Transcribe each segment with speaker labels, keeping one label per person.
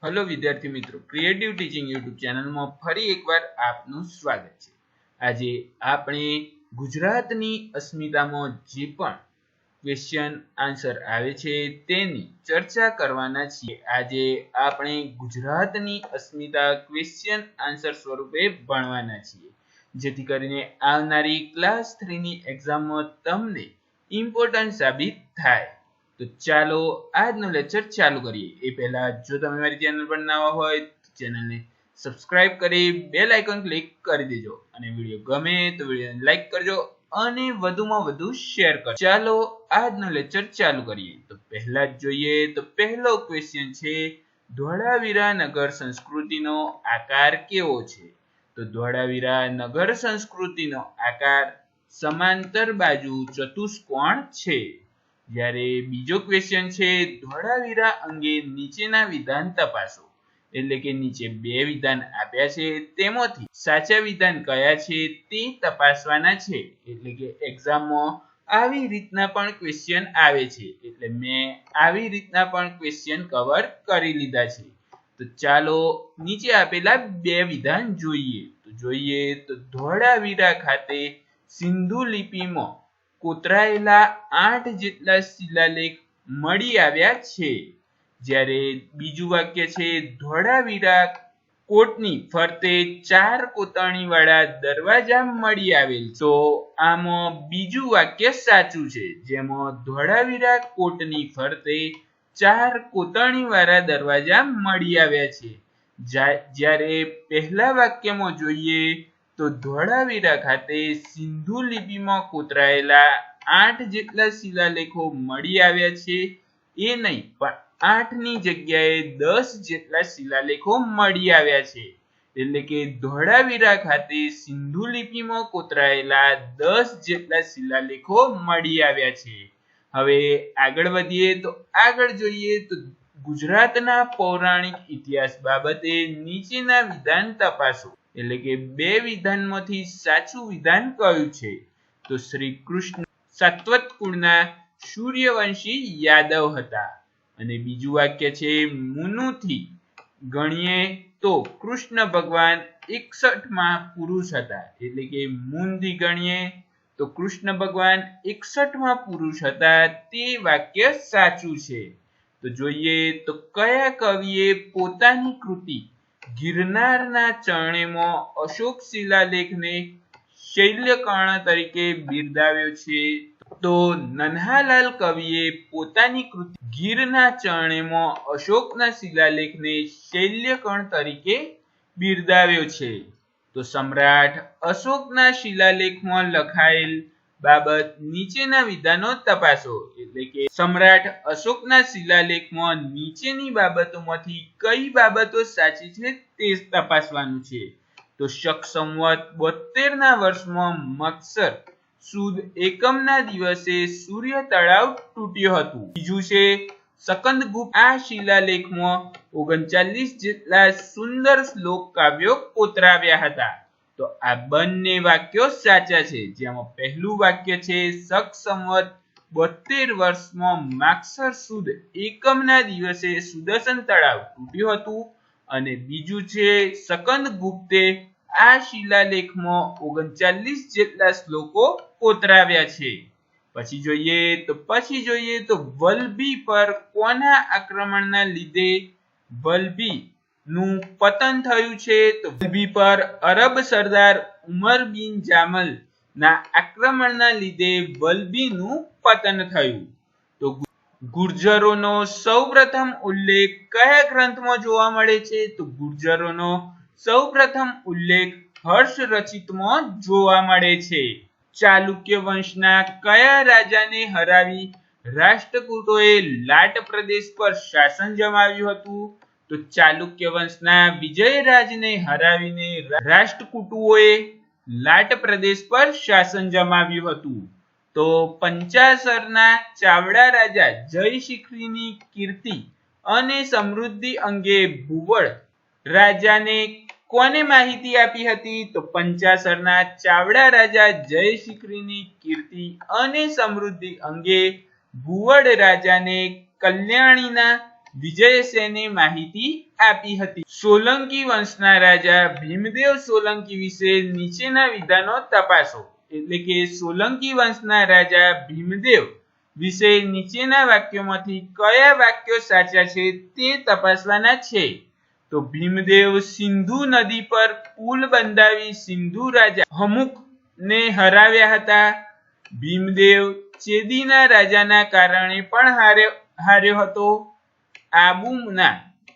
Speaker 1: Hello विद्यार्थी मित्रों, creative teaching YouTube channel में फरी एक बार आपनु स्वागत है। आज आपणे गुजरातनी अस्मितामां जे पण क्वेश्चन आंसर आवे छे तेनी चर्चा करवाना छीए। आज आपणे गुजरातनी अस्मिता क्वेश्चन आंसर स्वरूपे भणवाना छीए, जेथी करीने आवनारी क्लास 3 नी एक्जाम में तमने इम्पोर्टન્ટ साबित थाय। तो चालो આજનો લેક્ચર ચાલુ કરીએ। એ પહેલા જો તમે મારી ચેનલ પર નવા હોય તો ચેનલને સબસ્ક્રાઇબ કરી બેલ આઇકોન ક્લિક કરી દેજો અને વિડિયો ગમે તો વિડિયોને લાઈક કરજો અને વધુમાં વધુ શેર કરજો। ચાલો આજનો લેક્ચર ચાલુ કરીએ। તો પહેલા જ જોઈએ તો પહેલો ક્વેશ્ચન છે ધોળાવીરા નગર સંસ્કૃતિનો આકાર કેવો છે? તો ધોળાવીરા નગર સંસ્કૃતિનો આકાર સમાંતર બાજુ ચતુષ્કોણ છે। જ્યારે બીજો ક્વેશ્ચન છે ધોળાવીરા અંગે નીચેના વિધાન તપાસો, એટલે કે નીચે બે વિધાન આપ્યા છે તેમાંથી સાચા વિધાન કયા છે તે તપાસવાના છે। એટલે કે એક્ઝામમાં આવી રીતના પણ ક્વેશ્ચન આવે છે, એટલે મેં આવી રીતના પણ ક્વેશ્ચન કવર કરી લીધા છે। તો ચાલો નીચે આપેલા બે વિધાન જોઈએ તો ધોળાવીરા ખાતે સિંધુ લિપિમાં કોતરાયેલા 8 જેટલા શિલાલેખ મળી આવ્યા છે। જ્યારે બીજું વાક્ય છે ધોળાવીરા કોટની ફરતે 4 કોતરણીવાળા દરવાજા મળી આવેલ। તો આમાં બીજું વાક્ય સાચું છે, જેમાં ધોળાવીરા કોટની ફરતે 4 કોતરણીવાળા દરવાજા મળી આવ્યા છે। જ્યારે પહેલા વાક્યમાં જોઈએ તો ધોળાવીરા ખાતે સિંધુ લિપિમાં કોતરાયેલા 8 જેટલા શિલાલેખો મળી આવ્યા છે। એ નહીં, પણ 8 ની જગ્યાએ 10 જેટલા શિલાલેખો મળી આવ્યા છે। એટલે કે ધોળાવીરા ખાતે સિંધુ લિપિમાં કોતરાયેલા 10 જેટલા શિલાલેખો મળી આવ્યા છે। હવે આગળ વધીએ તો આગળ જોઈએ તો ગુજરાતના પૌરાણિક ઇતિહાસ બાબતે નીચેના વિધાન તપાસો। એટલે કે બે વિધાનમાંથી સાચું વિધાન કયું છે? તો શ્રી કૃષ્ણ સાત્વત કુળના સૂર્યવંશી યાદવ હતા। અને બીજું વાક્ય છે મુનુથી ગણીએ તો કૃષ્ણ ભગવાન 61માં પુરુષ હતા। એટલે કે મુનથી ગણીએ તો કૃષ્ણ ભગવાન 61માં પુરુષ હતા, તે વાક્ય સાચું છે। તો જોઈએ તો કયા કવિએ પોતાની કૃતિ ગિરનારના ચરણેમાં અશોક શિલાલેખને શૈલ્યકર્ણ તરીકે બિરદાવ્યો છે? તો નન્હાલાલ કવિએ પોતાની કૃતિ ગીરના ચરણેમાં અશોકના શિલાલેખને શૈલ્યકર્ણ તરીકે બિરદાવ્યો છે। તો સમ્રાટ અશોકના શિલાલેખમાં લખાયેલ બાબત નીચેના વિધાનો તપાસો। એટલે કે સમ્રાટ અશોકના શિલાલેખમાં નીચેની બાબતોમાંથી કઈ બાબતો સાચી છે તે તપાસવાનું છે। તો શક સંવત 72ના વર્ષમાં મત્સર સુદ એકમના દિવસે સૂર્ય તળાવ તૂટ્યું હતું। બીજું છે સ્કંદગુપ્ત આ શિલાલેખમાં 39 જેટલા સુંદર શ્લોક કાવ્યો કોતરાવ્યા હતા। તો આ બંને વાક્યો સાચા છે, જેમાં પહેલું વાક્ય છે શક સંવત 72 વર્ષમાં માગસર સુદ એકમના દિવસે સુદર્શન તળાવ તૂટ્યું હતું, અને બીજું છે સ્કંદગુપ્તે આ શિલાલેખમાં 39 જેટલા શ્લોકો કોતરાવ્યા છે। પછી જોઈએ તો વલ્લભી પર કોના આક્રમણના લીધે વલ્લભી નું પતન થયું છે? તો વલ્લભી પર અરબ સરદાર ઉમર બિન જામલ ના આક્રમણના લીધે વલ્લભીનું પતન થયું। તો ગુર્જરોનો સૌપ્રથમ ઉલ્લેખ કયા ગ્રંથમાં જોવા મળે છે? તો ગુર્જરોનો સૌપ્રથમ ઉલ્લેખ હર્ષ રચિતમાં જોવા મળે છે। ચાલુક્ય વંશના કયા રાજાને હરાવી રાષ્ટ્રકૂટોએ લાટ પ્રદેશ પર શાસન જમાવ્યું હતું? તો ચાલુક્ય વંશના વિજયરાજને હરાવીને રાષ્ટ્રકૂટોએ લાટ પ્રદેશ પર શાસન જમાવ્યું હતું। તો પંચાસરના ચાવડા રાજા જયશિખરીની કીર્તિ અને સમૃદ્ધિ અંગે ભુવડ રાજાને કોને માહિતી આપી હતી? તો પંચાસરના ચાવડા રાજા જયશિખરીની કીર્તિ અને સમૃદ્ધિ અંગે ભુવડ રાજાને કલ્યાણીના વિજયસેને માહિતી આપી હતી। સોલંકી વંશના રાજા ભીમદેવ સોલંકી વિશે નીચેના વિધાનો તપાસો। એટલે કે સોલંકી વંશના રાજા ભીમદેવ વિશે નીચેના વાક્યોમાંથી કયા વાક્યો સાચા છે તે તપાસવાના છે। તો ભીમદેવ સિંધુ નદી પર પુલ બંધાવી સિંધુ રાજા હમુકને હરાવ્યા હતા। ભીમદેવ ચેદીના રાજાના કારણે પણ હાર્યો હતો। આબુના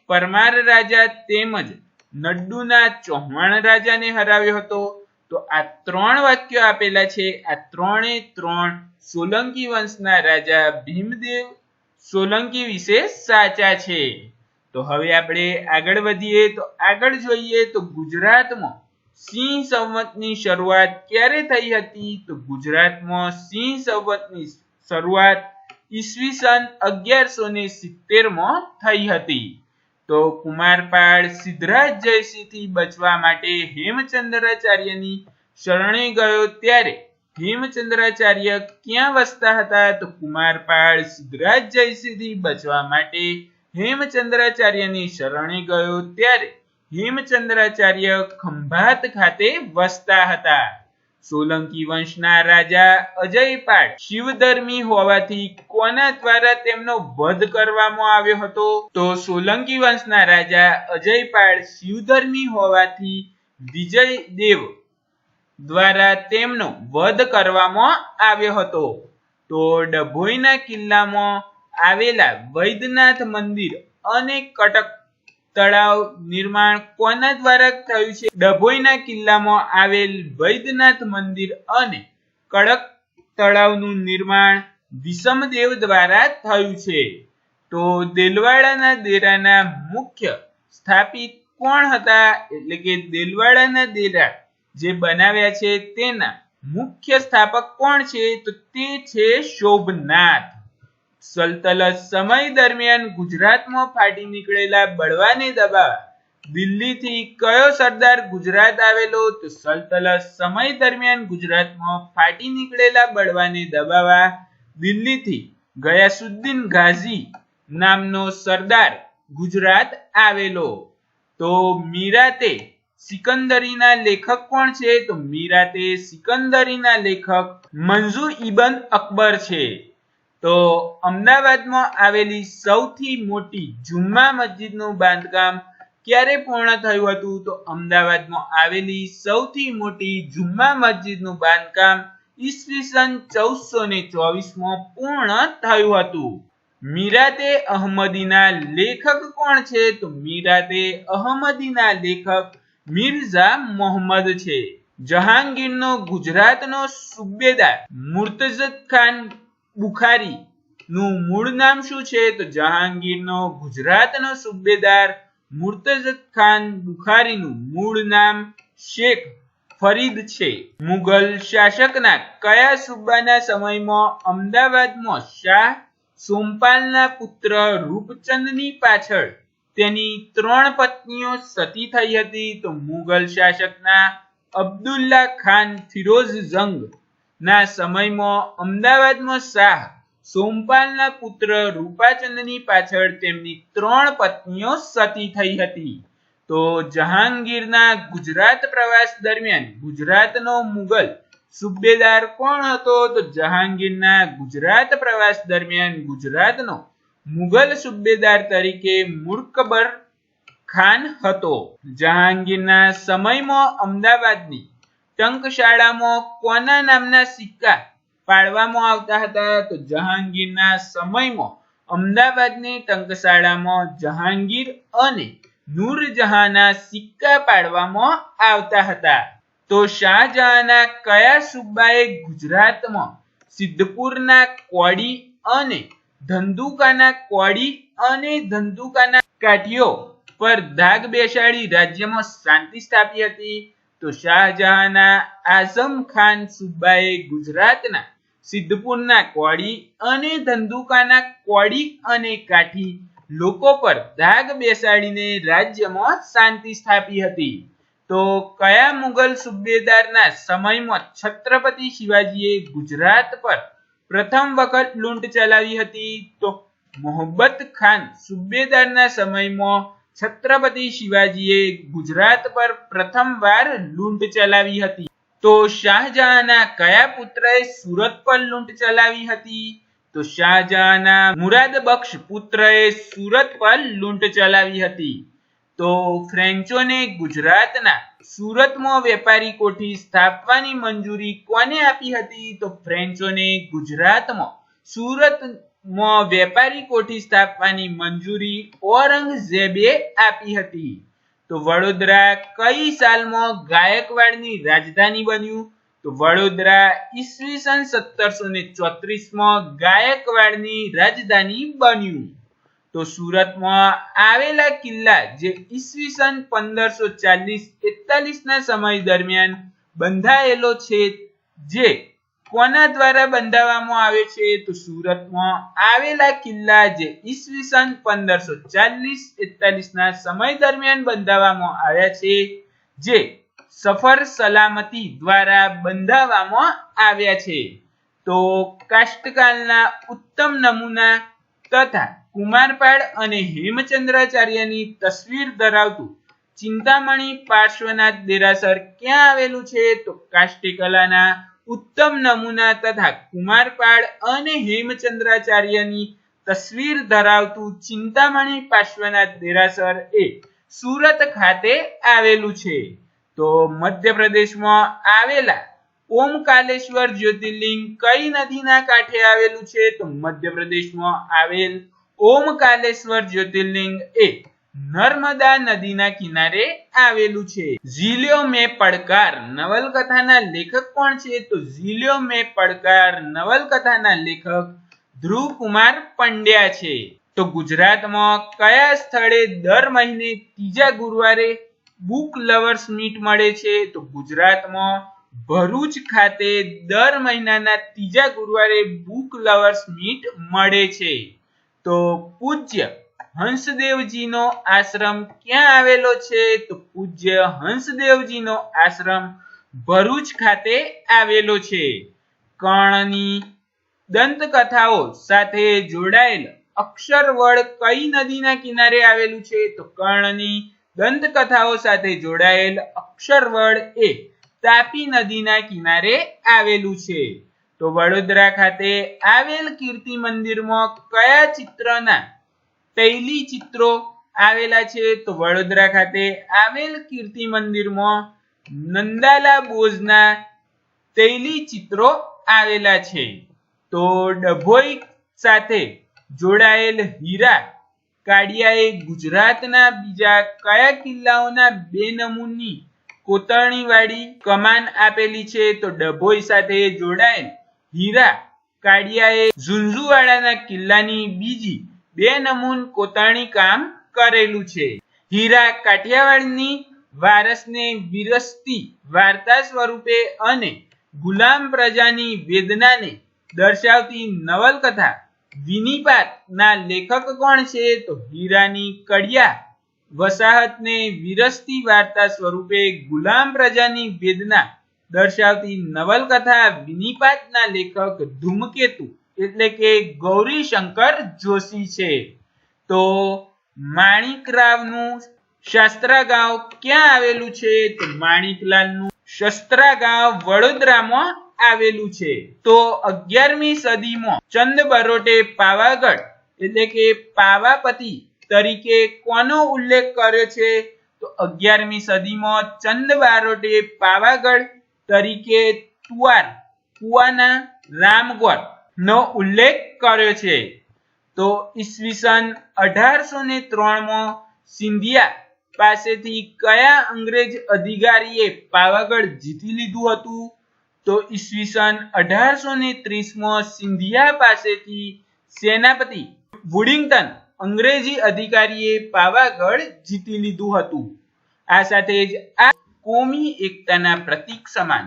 Speaker 1: પરમાર રાજા તેમજ નડ્ડુના ચૌહાણ રાજાને હરાવ્યો હતો। તો આ ત્રણ વાક્યો આપેલા છે, આ ત્રણે ત્રણ સોલંકી વંશના રાજા ભીમદેવ સોલંકી વિશે સાચા છે। તો હવે આપણે આગળ વધીએ તો આગળ જોઈએ તો ગુજરાતમાં સિંહ સંવતની શરૂઆત ક્યારે થઈ હતી? તો ગુજરાતમાં સિંહ સંવતની શરૂઆત ઈસવીસન 1170 માં થઈ હતી। તો કુમારપાળ સિદ્ધરાજ જયસિંહથી બચવા માટે હેમચંદ્રાચાર્યની શરણે ગયો ત્યારે હેમચંદ્રાચાર્ય ક્યાં વસતા હતા? તો કુમારપાળ સિદ્ધરાજ જયસિંહથી બચવા માટે હેમચંદ્રાચાર્યની શરણે ગયો ત્યારે હેમચંદ્રાચાર્ય ખંભાત ખાતે વસતા હતા। સોલંકી વંશના રાજા અજયપાળ શિવધર્મી હોવાથી કોના દ્વારા તેમનો વધ કરવામાં આવ્યો હતો? તો સોલંકી વંશના રાજા અજયપાળ શિવધર્મી હોવાથી વિજયદેવ દ્વારા તેમનો વધ કરવામાં આવ્યો હતો। તો ડભોઈના કિલ્લામાં આવેલા વૈદ્યનાથ મંદિર અને કટક તળાવ નિર્માણ કોના દ્વારા થયું છે? ડભોઈના કિલ્લામાં આવેલ વૈદ્યનાથ મંદિર અને કડક તળાવનું નિર્માણ વિષમદેવ દ્વારા થયું છે। તો દેલવાડાના ડેરાના મુખ્ય સ્થાપિત કોણ હતા? એટલે કે દેલવાડાના ડેરા જે બનાવ્યા છે તેના મુખ્ય સ્થાપક કોણ છે? તો તે છે શોભનાથ। સલ્તનત સમય દરમિયાન ગુજરાતમાં ફાટી નીકળેલા બળવાને દબાવવા દિલ્હીથી કયો સરદાર ગુજરાત આવેલો? તો સલ્તનત સમય દરમિયાન ગુજરાતમાં ફાટી નીકળેલા બળવાને દબાવવા દિલ્હીથી ગયાસુદ્દીન ગાઝી નામનો સરદાર ગુજરાત આવેલો। તો મીરાતે સિકંદરીના લેખક કોણ છે? તો મીરાતે સિકંદરીના લેખક મંજુ ઇબન અકબર છે। તો અમદાવાદમાં આવેલી સૌથી મોટી જુમ્મા મસ્જિદનું બાંધકામ ક્યારે પૂર્ણ થયું હતું? તો અમદાવાદમાં આવેલી સૌથી મોટી જુમ્મા મસ્જિદનું બાંધકામ ઈસવીસન 1424 માં પૂર્ણ થયું હતું। મીરાતે અહમદીના લેખક કોણ છે? તો મીરાતે અહમદીના લેખક મિર્ઝા મોહમ્મદ છે। જહાંગીરનો ગુજરાતનો સુબેદાર મુર્તઝદ ખાન બુખારી નું મૂળ નામ શું છે? તો જહાંગીરનો ગુજરાતનો સુબેદાર મુર્તઝદ ખાન બુખારીનું મૂળ નામ શેખ ફરીદ છે। મુગલ શાસકના કયા સુબાના સમયમાં અમદાવાદમાં શાહ સોમપાલના પુત્ર રૂપચંદની પાછળ તેની 3 પત્નીઓ સતી થઈ હતી? તો મુગલ શાસકના અબ્દુલ્લા ખાન ફિરોઝ જંગ ના સમયમાં અમદાવાદમાં શાહ સોમપાલના પુત્ર રૂપચંદની પાછળ તેમની 3 પત્નીઓ સતી થઈ હતી। તો જહાંગીરના ગુજરાત પ્રવાસ દરમિયાન ગુજરાતનો મુગલ સુબેદાર કોણ હતો? તો જહાંગીરના ગુજરાત પ્રવાસ દરમિયાન ગુજરાતનો મુગલ સુબેદાર તરીકે મુર્કબર ખાન હતો। જહાંગીરના સમયમાં અમદાવાદની ટંકશાળામાં કોના નામના સિક્કા પાડવામાં આવતા હતા? તો જહાંગીરના સમયમાં અમદાવાદની ટંકશાળામાં જહાંગીર અને નૂરજહાંના સિક્કા પાડવામાં આવતા હતા। તો શાહજહાંના કયા સુબાએ ગુજરાતમાં સિદ્ધપુરના કોડી અને ધંધુકાના કોડી અને ધંધુકાના કાઠીઓ પર ધાક બેસાડી રાજ્યમાં શાંતિ સ્થાપી હતી? તો શાહજહાંના આઝમ ખાન સુબાએ ગુજરાતના સિદ્ધપુરના કોડી અને ધંધુકાના કોડી અને કાઠી લોકો પર ધાક બેસાડીને રાજ્યમાં શાંતિ સ્થાપી હતી। તો કયા મુગલ સુબેદારના સમયમાં છત્રપતિ શિવાજીએ ગુજરાત પર પ્રથમ વખત લૂંટ ચલાવી હતી? તો મોહબ્બત ખાન સુબેદારના સમયમાં છત્રપતિ શિવાજીએ ગુજરાત પર પ્રથમવાર લૂંટ ચલાવી હતી? તો શાહજહાંના કયા પુત્રએ સુરત પર લૂંટ ચલાવી હતી? તો શાહજહાંના મુરાદબક્ષ પુત્રએ સુરત પર લૂંટ ચલાવી હતી. તો ફ્રેન્ચોને ગુજરાતના સુરતમાં વેપારી કોઠી સ્થાપવાની મંજૂરી કોને આપી હતી? તો ફ્રેન્ચોને ગુજરાતમાં સુરતમાં વેપારી કોઠી સ્થાપવાની મંજૂરી ઔરંગઝેબે આપી હતી. તો વડોદરા કઈ સાલમાં ગાયકવાડની રાજધાની બન્યું? તો વડોદરા ઈસવીસન 1734માં ગાયકવાડની રાજધાની બન્યું. તો સુરતમાં આવેલા કિલ્લા જે ઈસવીસન 1540-41 ના સમય દરમિયાન બંધાયેલો છે, જે કોના દ્વારા બંધાવવામાં આવે છે? તો સુરતમાં આવેલા કિલ્લા જે ઈસવીસન 1540-41 ના સમય દરમિયાન બંધાવવામાં આવ્યા છે, જે સફર સલામતી દ્વારા બંધાવવામાં આવ્યા છે. તો કાષ્ટકાલના ઉત્તમ નમૂના તથા કુમારપાળ અને હેમચંદ્રાચાર્યની તસવીર ધરાવતું ચિંતામણી પાર્શ્વનાથ દેરાસર ક્યાં આવેલું છે? તો કાષ્ટકલાના ઉત્તમ નમૂના તથા કુમારપાળ અને હેમચંદ્રાચાર્યની તસવીર ધરાવતું ચિંતામણી પાર્શ્વનાથ દેરાસર એ સુરત ખાતે આવેલું છે. તો મધ્યપ્રદેશમાં આવેલા ઓમકાલેશ્વર જ્યોતિર્લિંગ કઈ નદીના કાંઠે આવેલું છે? તો મધ્યપ્રદેશમાં આવેલ ઓમકાલેશ્વર જ્યોતિર્લિંગ એ નર્મદા નદીના કિનારે આવેલું છે. ઝીલ્યો મેં પડકાર નવલકથાના લેખક કોણ છે? તો ઝીલ્યો મેં પડકાર નવલકથાના લેખક ધ્રુવકુમાર પંડ્યા છે. તો ગુજરાતમાં કયા સ્થળે દર મહિને ત્રીજા ગુરુવારે બુક લવર્સ મીટ મળે છે? તો ગુજરાતમાં ભરૂચ ખાતે દર મહિનાના ત્રીજા ગુરુવારે બુક લવર્સ મીટ મળે છે. તો પૂજ્ય હંસદેવજીનો આશ્રમ ક્યાં આવેલો છે? તો પૂજ્ય હંસદેવજીનો આશ્રમ ભરૂચ ખાતે આવેલો છે. કર્ણની દંતકથાઓ સાથે જોડાયેલ અક્ષરવડ કઈ નદીના કિનારે આવેલું છે? તો કર્ણની દંતકથાઓ સાથે જોડાયેલ અક્ષરવડ એ તાપી નદીના કિનારે આવેલું છે. તો વડોદરા ખાતે આવેલ કીર્તિ મંદિરમાં કયા ચિત્રના તૈલી ચિત્રો આવેલા છે? તો વડોદરા ખાતે આવેલ કીર્તિ મંદિરમાં નંદાલા બોઝના તૈલી ચિત્રો આવેલા છે. તો ડભોઈ સાથે જોડાયેલ હીરા કાડિયાએ ગુજરાતના બીજા કયા કિલ્લાઓના 2 નમૂની કોતરણીવાળી કમાન આપેલી છે? તો ડભોઈ સાથે જોડાયેલ હીરા કાડિયાએ ઝુંઝુવાડાના કિલ્લાની બીજી 2 નમૂન કોતરણી કામ કરેલું છે. હીરા કાઠિયાવાડની વારસને વિરસતી વાર્તા સ્વરૂપે અને ગુલામ પ્રજાની વેદનાને દર્શાવતી નવલકથા વિનિપાત ના લેખક કોણ છે? તો હીરાની કડિયા વસાહતને વિરસતી વાર્તા સ્વરૂપે ગુલામ પ્રજાની વેદના દર્શાવતી નવલકથા વિનિપાતના લેખક ધૂમકેતુ એટલે કે ગૌરીશંકર જોશી છે. તો માણિકરાવનું શાસ્ત્રાગાંવ ક્યાં આવેલું છે? તો માણિકલાલનું શાસ્ત્રાગાંવ વડોદરામાં આવેલું છે. તો 11મી સદીમાં ચંદ બરોટે પાવાગઢ એટલે કે પાવાપતિ તરીકે કોનો ઉલ્લેખ કર્યો છે? તો 11મી સદીમાં ચંદ બારોટે પાવાગઢ તરીકે કુવાના રામગોર નો ઉલ્લેખ કર્યો છે. તો ઈસવીસન 1803માં સિંધિયા પાસેથી કયા અંગ્રેજ અધિકારીએ પાવાગઢ જીતી લીધું હતું? તો ઈસવીસન 1830માં સિંધિયા પાસેથી સેનાપતિ વુડિંગ્ટન અંગ્રેજી અધિકારીએ પાવાગઢ જીતી લીધું હતું. આ સાથે જ આ કોમી એકતાના પ્રતીક સમાન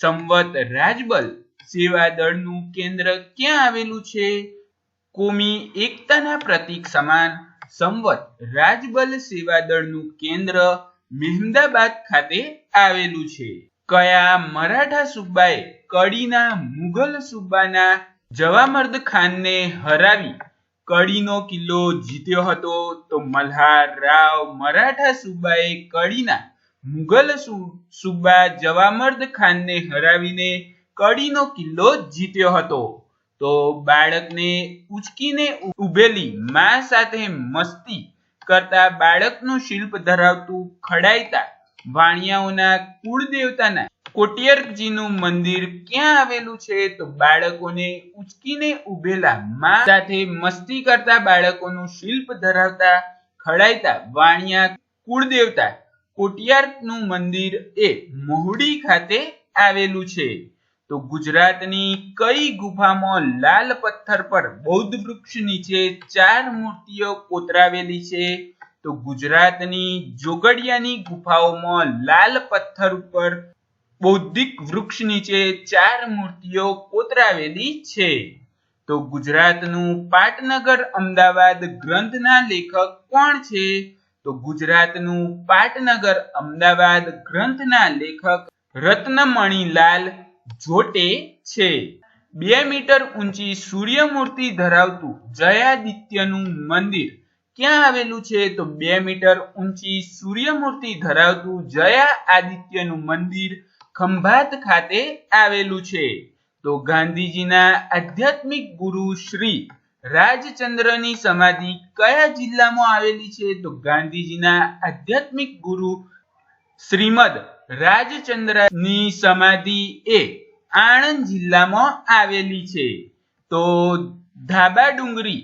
Speaker 1: સંવત રાજબલ સેવા દળનું કેન્દ્ર ક્યાં આવેલું છે? કોમી એકતાના પ્રતીક સમાન સંવત રાજબલ સેવા દળનું કેન્દ્ર મહેમદાબાદ ખાતે આવેલું છે. કયા મરાઠા સુબાએ કડીના મુઘલ સુબાના જવામર્દ ખાનને હરાવી કડીનો કિલ્લો જીત્યો હતો? તો મલ્હાર રાવ મરાઠા સુબાએ કડીના મુગલ સુબા જવામર્દ ખાનને હરાવીને કડીનો કિલ્લો જીત્યો હતો. તો બાળકને ઉચકીને ઉભેલી માં સાથે મસ્તી કરતા બાળકનું શિલ્પ ધરાવતું ખડાયતા વાણિયાઓના કુળદેવતાના કોટિયરજીનું મંદિર ક્યાં આવેલું છે? તો બાળકોને ઉચકીને ઉભેલા માં સાથે મસ્તી કરતા બાળકોનું શિલ્પ ધરાવતા ખડાયતા વાણિયા કુળદેવતા કોટિયારનું મંદિર એ મહુડી ખાતે આવેલું છે. તો ગુજરાતની કઈ ગુફામાં લાલ પથ્થર પર બૌદ્ધ વૃક્ષ નીચે 4 મૂર્તિઓ કોતરાવેલી છે? તો ગુજરાતની જોગડિયાની ગુફાઓમાં લાલ પથ્થર ઉપર બૌદ્ધિક વૃક્ષ નીચે 4 મૂર્તિઓ કોતરાવેલી છે. તો ગુજરાતનું પાટનગર અમદાવાદ ગ્રંથના લેખક કોણ છે? તો ગુજરાતનું પાટનગર અમદાવાદ ગ્રંથના લેખક રત્નમણીલાલ જોટે છે. 2 મીટર ઊંચી સૂર્યમૂર્તિ ધરાવતું જયાદિત્યનું મંદિર ક્યાં આવેલું છે? તો 2 મીટર ઊંચી સૂર્યમૂર્તિ ધરાવતું જયાદિત્યનું મંદિર ખંભાત ખાતે આવેલું છે. તો ગાંધીજીના આધ્યાત્મિક ગુરુ શ્રી રાજચંદ્રની સમાધિ કયા જિલ્લામાં આવેલી છે? તો ગાંધીજીના આધ્યાત્મિક ગુરુ શ્રીમદ રાજચંદ્રની સમાધિ એ આણંદ જિલ્લામાં આવેલી છે. તો ધાબા ડુંગરી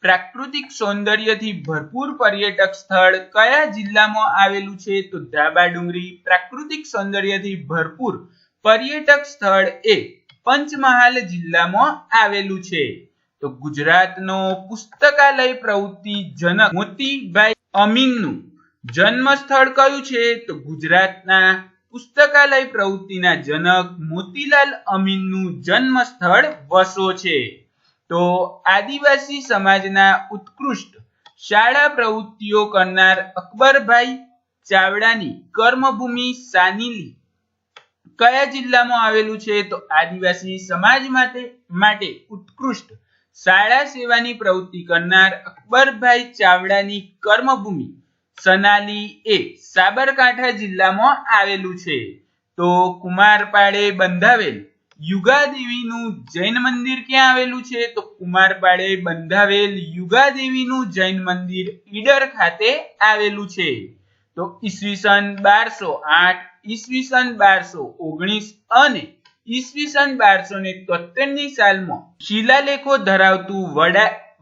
Speaker 1: પ્રાકૃતિક સૌંદર્યથી ભરપૂર પર્યટક સ્થળ કયા જિલ્લામાં આવેલું છે? તો ધાબા ડુંગરી પ્રાકૃતિક સૌંદર્યથી ભરપૂર પર્યટક સ્થળ એ પંચમહાલ જિલ્લામાં આવેલું છે. તો ગુજરાતનો પુસ્તકાલય પ્રવૃત્તિ જનક મોતીભાઈ અમીનનું જન્મ સ્થળ કયું છે? તો ગુજરાતના પુસ્તકાલય પ્રવૃત્તિના જનક મોતીલાલ અમીનનું જન્મ સ્થળ વસો છે. તો આદિવાસી સમાજના ઉત્કૃષ્ટ શાળા પ્રવૃત્તિઓ કરનાર અકબરભાઈ ચાવડાની કર્મભૂમિ સાનિલી કયા જિલ્લામાં આવેલું છે? તો આદિવાસી સમાજ માટે ઉત્કૃષ્ટ શાળા સેવાની પ્રવૃત્તિ કરનાર અકબરભાઈ ચાવડાની કર્મભૂમિ સનાલી એ સાબરકાંઠા જિલ્લામાં આવેલું છે. તો કુમારપાળે બંધાવેલ યુગાદેવીનું જૈન મંદિર ક્યાં આવેલું છે? તો કુમારપાળે બંધાવેલ યુગાદેવીનું જૈન મંદિર ઈડર ખાતે આવેલું છે. તો ઈસવીસન 1208, ઈસવીસન 1219 અને ઈસવીસન 1273 ની સાલમાં શિલાલેખો ધરાવતું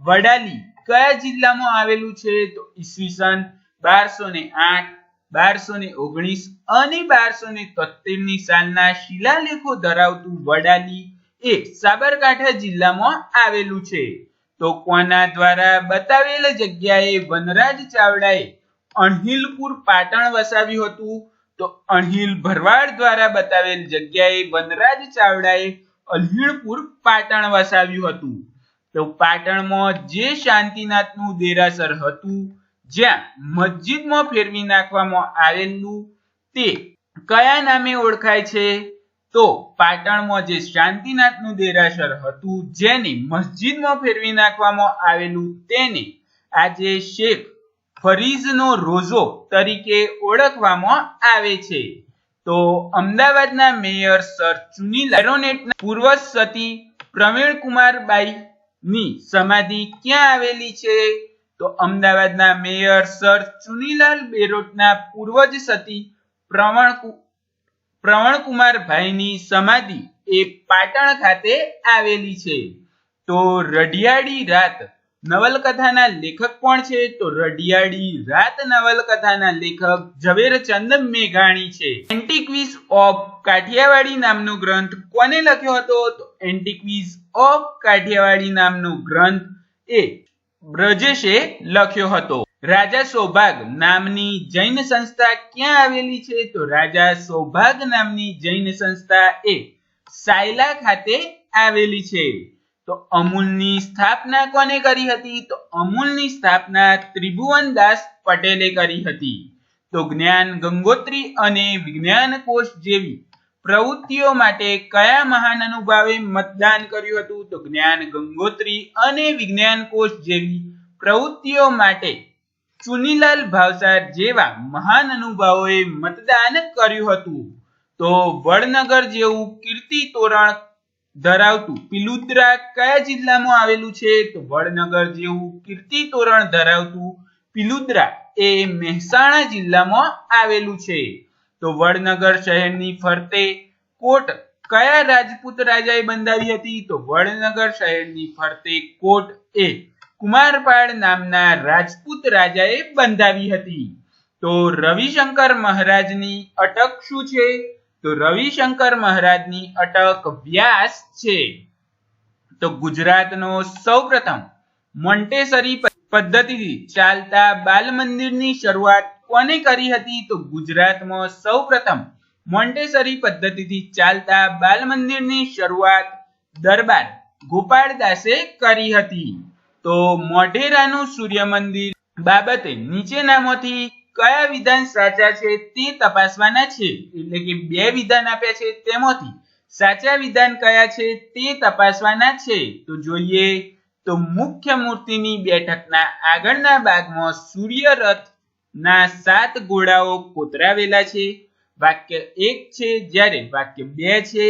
Speaker 1: વડાલી કયા જિલ્લામાં આવેલું છે? તો ઈસવીસન 1208, 1219 અને 1273 ની સાલના શિલાલેખો ધરાવતું વડાલી એ સાબરકાંઠા જિલ્લામાં આવેલું છે. તો કોના દ્વારા બતાવેલ જગ્યાએ વનરાજ ચાવડાએ અણહિલપુર પાટણ વસાવ્યું હતું? તો અણહિલ ભરવાડ દ્વારા બતાવેલ જગ્યાએ વનરાજ ચાવડાએ અણહિલપુર પાટણ વસાવ્યું હતું. તો પાટણમાં જે શાંતિનાથનું દેરાસર હતું જ્યાં મસ્જિદમાં ફેરવી નાખવામાં આવેલું તે કયા નામે ઓળખાય છે? તો પાટણમાં જે શાંતિનાથનું દેરાસર હતું જેને મસ્જિદમાં ફેરવી નાખવામાં આવેલું તેને આજે શેખ ફરીદનો રોઝો તરીકે ઓળખવામાં આવે છે. તો અમદાવાદના મેયર સર ચુનીલાલ બેરોનેટના પૂર્વ સતી પ્રવીણકુમારબાઈ ની સમાધિ ક્યાં આવેલી છે? તો અમદાવાદના મેયર સર ચુનીલાલ બેરોટના પૂર્વજ સતી પ્રવીણકુમારભાઈની સમાધિ એ પાટણ ખાતે આવેલી છે. તો રઢિયાળી રાત નવલકથાના લેખક કોણ છે? તો રઢિયાળી રાત નવલકથાના લેખક ઝવેરચંદ મેઘાણી છે. એન્ટિક્વીઝ ઓફ કાઠિયાવાડી નામનો ગ્રંથ કોને લખ્યો હતો? તો એન્ટિક્વીઝ ઓફ કાઠિયાવાડી નામનો ગ્રંથ એ બ્રજેશે લખ્યો હતો. રાજા સૌભાગ નામની જૈન સંસ્થા ક્યાં આવેલી છે? તો રાજા સૌભાગ નામની જૈન સંસ્થા એ સાયલા ખાતે આવેલી છે. તો અમૂલની સ્થાપના કોને કરી હતી? તો અમૂલની સ્થાપના ત્રિભુવનદાસ પટેલે કરી હતી. તો જ્ઞાન ગંગોત્રી અને વિજ્ઞાન કોશ જેવી પ્રવૃત્તિઓ માટે કયા મહાન અનુભાવે મતદાન કર્યું હતું? તો જ્ઞાન ગંગોત્રી અને વિજ્ઞાન કોશ જેવી પ્રવૃત્તિઓ માટે ચુનીલાલ ભાવસાર જેવા મહાન અનુભાવોએ મતદાન કર્યું હતું. તો વડનગર જેવું કીર્તિ તોરણ ધરાવતું પિલુદ્રા કયા જિલ્લામાં આવેલું છે? તો વડનગર જેવું કીર્તિ તોરણ ધરાવતું પિલુદ્રા એ મહેસાણા જિલ્લામાં આવેલું છે. તો વડનગર શહેરની ફરતે કોટ કયા રાજપૂત રાજાએ બંધાવી હતી? તો વડનગર શહેરની ફરતે કોટ એ કુમારપાળ નામના રાજપૂત રાજાએ બંધાવી હતી. તો રવિશંકર મહારાજની અટક શું છે? તો રવિશંકર મહારાજની અટક વ્યાસ છે. તો ગુજરાતનો સૌપ્રથમ મોન્ટેસરી પદ્ધતિથી ચાલતા બાલ મંદિરની શરૂઆત કોને કરી હતી? તો ગુજરાતમાં સૌપ્રથમ મોન્ટેસરી પદ્ધતિથી ચાલતા બાલ મંદિરની શરૂઆત દરબાર ગોપાળદાસે કરી હતી. તો મોઢેરાનું સૂર્ય મંદિર બાબતે નીચેનામાંથી કયા વિધાન સાચા છે તે તપાસવાના છે. એટલે કે બે વિધાન આપ્યા છે, તેમાંથી સાચા વિધાન કયા છે તે તપાસવાના છે. તો જોઈએ તો મુખ્ય મૂર્તિની બેઠકના આગળના ભાગમાં સૂર્ય રથના 7 ઘોડાઓ કોતરાવેલા છે. વાક્ય 1 છે, જ્યારે વાક્ય 2 છે.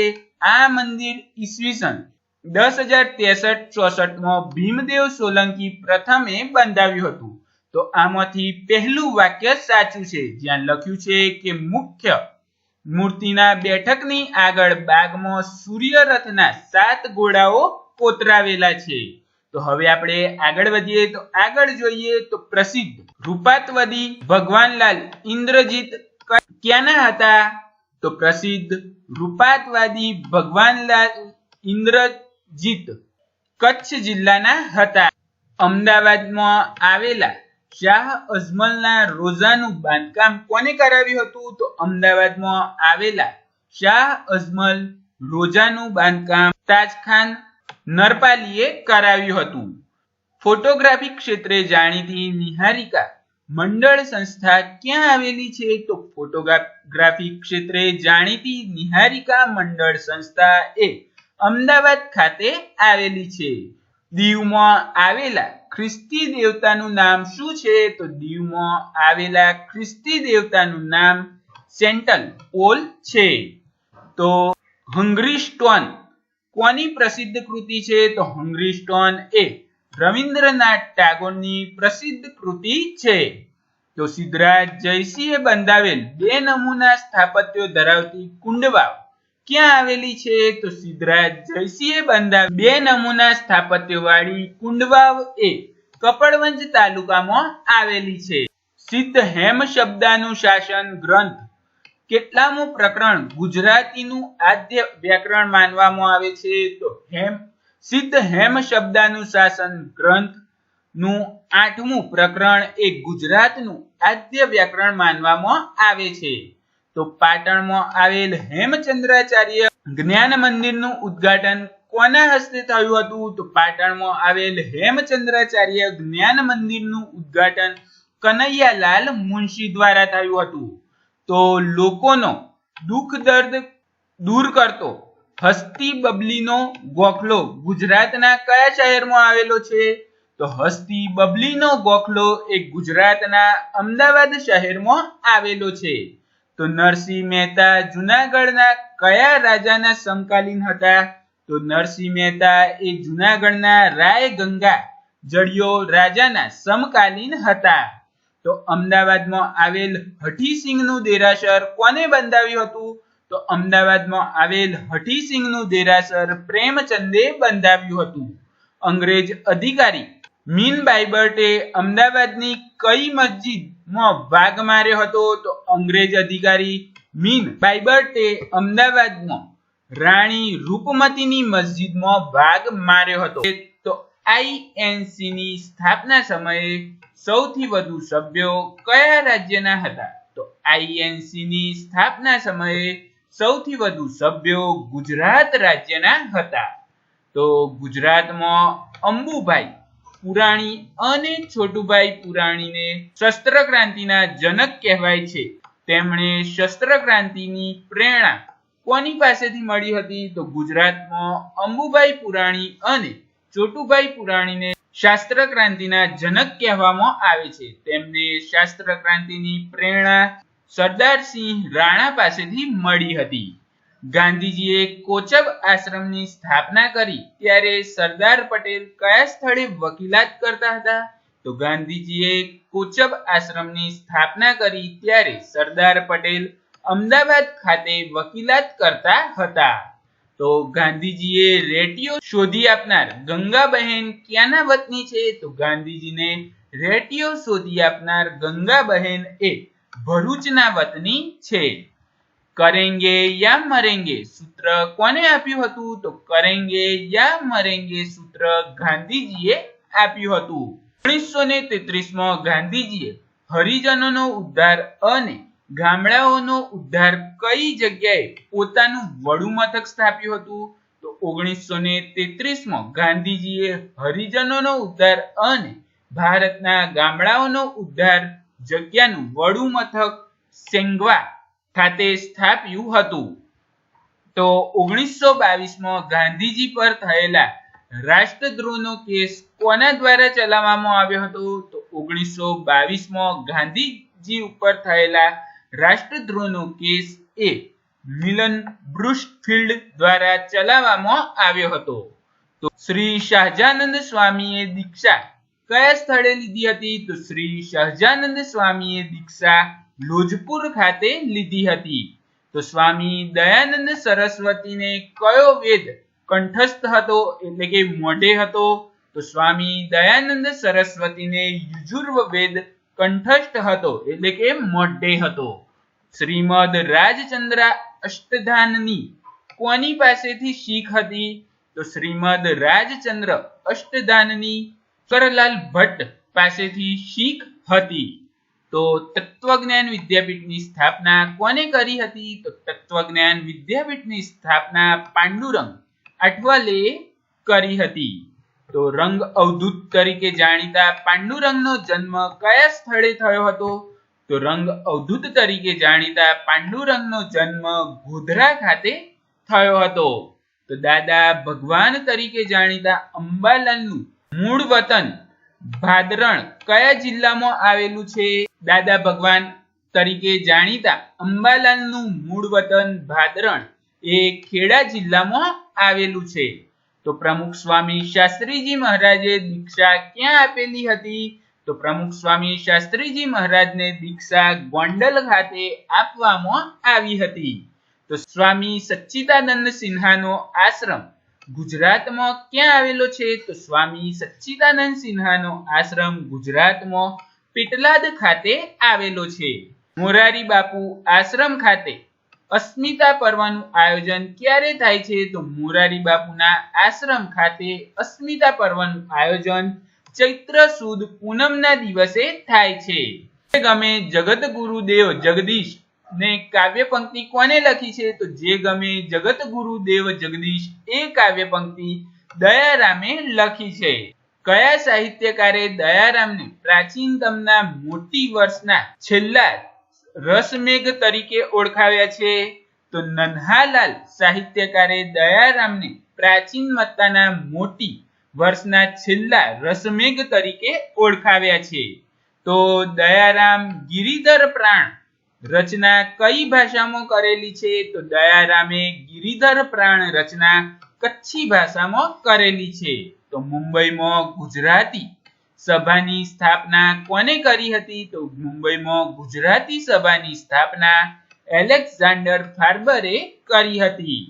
Speaker 1: આ મંદિર ઈસવીસન 10,063-64 ભીમદેવ સોલંકી પ્રથમે બંધાવ્યું હતું. તો આમાંથી પહેલું વાક્ય સાચું છે, જ્યાં લખ્યું છે કે મુખ્ય મૂર્તિના બેઠકની આગળ બાગમાં સૂર્ય રથના 7 ઘોડાઓ કોતરાવેલા છે. તો હવે આપણે આગળ વધીએ. તો આગળ જોઈએ તો પ્રસિદ્ધ રૂપાત્વદી ભગવાનલાલ ઇન્દ્રજીત ક્યાંના હતા? તો પ્રસિદ્ધ રૂપાત્વાદી ભગવાનલાલ ઇન્દ્રજીત કચ્છ જિલ્લાના હતા. અમદાવાદમાં આવેલા શાહ અજમલના રોજાનું બાંધકામ કોને કરાવ્યું હતું? તો અમદાવાદમાં આવેલા શાહ અજમલ રોજાનું બાંધકામ તાજખાન નરપાલીએ કરાવ્યું હતું. ફોટોગ્રાફી ક્ષેત્રે જાણીતી નિહારિકા મંડળ સંસ્થા ક્યાં આવેલી છે? તો ફોટોગ્રાફી ક્ષેત્રે જાણીતી નિહારિકા મંડળ સંસ્થા એ અમદાવાદ ખાતે આવેલી છે. દીવમાં આવેલા ખ્રિસ્તી દેવતાનું નામ શું છે? તો દીવમાં આવેલા ખ્રિસ્તી દેવતાનું નામ સેન્ટલ પોલ છે. તો હંગરી સ્ટોન કોની પ્રસિદ્ધ કૃતિ છે? તો હંગરી સ્ટોન એ રવિન્દ્રનાથ ટાગોરની પ્રસિદ્ધ કૃતિ છે. તો સિદ્ધરાજ જયસિંહે બંધાવેલ 2 નમૂના સ્થાપત્યો ધરાવતી કુંડવાવ ક્યાં આવેલી છે? તો સિદ્ધરાજ જયસિંહે બંધાવેલ 2 નમૂના સ્થાપત્યો વાળી કુંડવાવ એ કપડવંજ તાલુકામાં આવેલી છે. સિદ્ધ હેમ શબ્દાનુશાસન ગ્રંથ કેટલામું પ્રકરણ ગુજરાતીનું આદ્ય વ્યાકરણ માનવામાં આવે છે? તો સિદ્ધ હેમ શબ્દાનુશાસન ગ્રંથ નું 8મું પ્રકરણ એ ગુજરાતનું આદ્ય વ્યાકરણ માનવામાં આવે છે. તો પાટણમાં આવેલ હેમચંદ્રાચાર્ય જ્ઞાન મંદિરનું ઉદ્ઘાટન કોના હસ્તે થયું હતું? તો પાટણમાં આવેલ હેમચંદ્રાચાર્ય જ્ઞાન મંદિરનું ઉદ્ઘાટન કનૈયાલાલ મુનશી દ્વારા થયું હતું. તો લોકોનો દુઃખ દર્દ દૂર કરતો હસ્તી બબલીનો ગોખલો ગુજરાતના કયા શહેરમાં આવેલો છે? તો હસ્તી બબલીનો ગોખલો એ ગુજરાતના અમદાવાદ શહેરમાં આવેલો છે. તો નરસિંહ મહેતા જૂનાગઢના કયા રાજાના સમકાલીન હતા? તો નરસિંહ મહેતા એ જૂનાગઢના રાય ગંગા જડિયો રાજાના સમકાલીન હતા. તો અમદાવાદમાં આવેલ હઠીસિંહનું દેરાસર કોને બંધાવ્યું હતું? તો અમદાવાદમાં આવેલ હઠીસિંહનું દેરાસર પ્રેમચંદે બંધાવ્યું હતું. અંગ્રેજ અધિકારી મીન બાઈબર્ટે અમદાવાદની કઈ મસ્જિદમાં વાઘ માર્યો હતો? તો અંગ્રેજ અધિકારી મીન બાઈબર્ટે અમદાવાદમાં રાણી રૂપમતીની મસ્જિદમાં વાઘ માર્યો હતો. તો INC ની સ્થાપના સમયે સૌથી વધુ સભ્યો કયા રાજ્યના હતા? તો INC ની સ્થાપના સમયે સૌથી વધુ સભ્યો ગુજરાત રાજ્યના હતા. તો ગુજરાતમાં અંબુભાઈ પુરાણી અને છોટુભાઈ પુરાણીને શસ્ત્ર ક્રાંતિના જનક કહેવાય છે. તેમણે શસ્ત્ર ક્રાંતિની પ્રેરણા કોની પાસેથી મળી હતી? તો ગુજરાતમાં અંબુભાઈ પુરાણી અને ચોટુભાઈ પુરાણીને શાસ્ત્ર ક્રાંતિના જનક કહેવામાં આવે છે. તેમને શાસ્ત્ર ક્રાંતિની પ્રેરણા સરદારસિંહ રાણા પાસેથી મળી હતી. ગાંધીજીએ કોચબ આશ્રમની સ્થાપના કરી ત્યારે સરદાર પટેલ કયા સ્થળે વકીલાત કરતા હતા? તો ગાંધીજીએ કોચબ આશ્રમની સ્થાપના કરી ત્યારે સરદાર પટેલ અમદાવાદ ખાતે વકીલાત કરતા હતા. તો ગાંધીજીએ રેડિયો શોધી આપનાર ગંગાબહેન ક્યાંના વતની છે? તો ગાંધીજીને રેડિયો શોધી આપનાર ગંગાબહેન એ ભરૂચના વતની છે. કરેંગે યા મરેંગે સૂત્ર કોને આપ્યું હતું? તો કરેંગે યા મરેંગે સૂત્ર ગાંધીજીએ આપ્યું હતું. 1933માં ગાંધીજીએ હરિજનોનો ઉદ્ધાર અને ગામડાઓનો ઉદ્ધાર કઈ જગ્યાએ પોતાનું વડુ મથક સ્થાપ્યું હતું? તો 1933માં ગાંધીજીએ હરિજનોનો ઉદ્ધાર અને ભારતના ગામડાઓનો ઉદ્ધાર જગ્યાનું વડુ મથક સેંગવા ખાતે સ્થાપ્યું હતું. તો 1922માં ગાંધીજી પર થયેલા રાષ્ટ્રદ્રોહનો કેસ કોના દ્વારા ચલાવવામાં આવ્યો હતો? તો 1922માં ગાંધીજી ઉપર થયેલા રાષ્ટ્રદ્રોહનો કેસ એ મિલન બ્રુશફિલ્ડ દ્વારા ચલાવવામાં આવ્યો હતો. તો શ્રી સહજાનંદ સ્વામીએ દીક્ષા કયા સ્થળે લીધી હતી? તો શ્રી સહજાનંદ સ્વામીએ દીક્ષા લોજપુર ખાતે લીધી હતી. તો સ્વામી દયાનંદ સરસ્વતીને કયો વેદ કંઠસ્થ હતો એટલે કે મોઢે હતો? તો સ્વામી દયાનંદ સરસ્વતીને યુજુર્વ વેદ કંઠસ્થ હતો એટલે કે મોઢે હતો. શ્રીમદ રાજચંદ્ર અષ્ટધાનની કોની પાસેથી શીખ હતી? તો શ્રીમદ રાજચંદ્ર અષ્ટધાનની કરલાલ ભટ્ટ પાસેથી શીખ હતી. તો તત્વજ્ઞાન વિદ્યાપીઠની સ્થાપના કોને કરી હતી? તો તત્વજ્ઞાન વિદ્યાપીઠની સ્થાપના પાંડુરંગ આઠવલેએ કરી હતી. તો રંગ અવધૂત તરીકે જાણીતા પાંડુરંગનો જન્મ કયા સ્થળે થયો હતો? તો રંગ અવધૂત તરીકે જાણીતા પાંડુરંગનો જન્મ ગોધરા ખાતે થયો હતો. તો દાદા ભગવાન તરીકે જાણીતા અંબાલાલનું મૂળ વતન ભાદરણ કયા જિલ્લામાં આવેલું છે? દાદા ભગવાન તરીકે જાણીતા અંબાલાલનું મૂળ વતન ભાદરણ એ ખેડા જિલ્લામાં આવેલું છે. તો પ્રમુખ સ્વામી શાસ્ત્રીજી મહારાજે દીક્ષા ક્યાં આપેલી હતી? તો પ્રમુખ સ્વામી શાસ્ત્રીજી મહારાજને દીક્ષા ગોંડલ ખાતે આપવામાં આવી હતી. તો સ્વામી સચ્ચિદાનંદ સિન્હાનો આશ્રમ ગુજરાતમાં ક્યાં આવેલો છે? તો સ્વામી સચ્ચિદાનંદ સિન્હાનો આશ્રમ ગુજરાતમાં પેટલાદ ખાતે આવેલો છે. મોરારી બાપુ આશ્રમ ખાતે અસ્મિતા પર્વનું આયોજન ક્યારે થાય છે? તો મોરારી બાપુના આશ્રમ ખાતે અસ્મિતા પર્વનું આયોજન ચૈત્ર સુદ પૂનમના દિવસે થાય છે. ગમે જગત ગુરુદેવ જગદીશ ને કાવ્ય પંક્તિ કોને લખી છે? તો જે ગમે જગત ગુરુદેવ જગદીશ એ કાવ્ય પંક્તિ દયારામે લખી છે. કયા સાહિત્યકારે દયારામને પ્રાચીનતમના મોટી વર્ષના છેલ્લા રસમેઘ તરીકે ઓળખાવ્યા છે? તો નન્હાલાલ સાહિત્યકારે દયારામને પ્રાચીનમતાના મોટી વર્ષના છેલ્લા રસમેઘ તરીકે ઓળખાવ્યા છે. તો દયારામ ગિરિધર પ્રાણ રચના કઈ ભાષામાં કરેલી છે? તો દયારામે ગિરિધર પ્રાણ રચના કચ્છી ભાષામાં કરેલી છે. તો મુંબઈમાં ગુજરાતી સભાની સ્થાપના કોને કરી હતી? તો મુંબઈમાં ગુજરાતી સભાની સ્થાપના એલેક્ઝાન્ડર ફાર્બરે કરી હતી.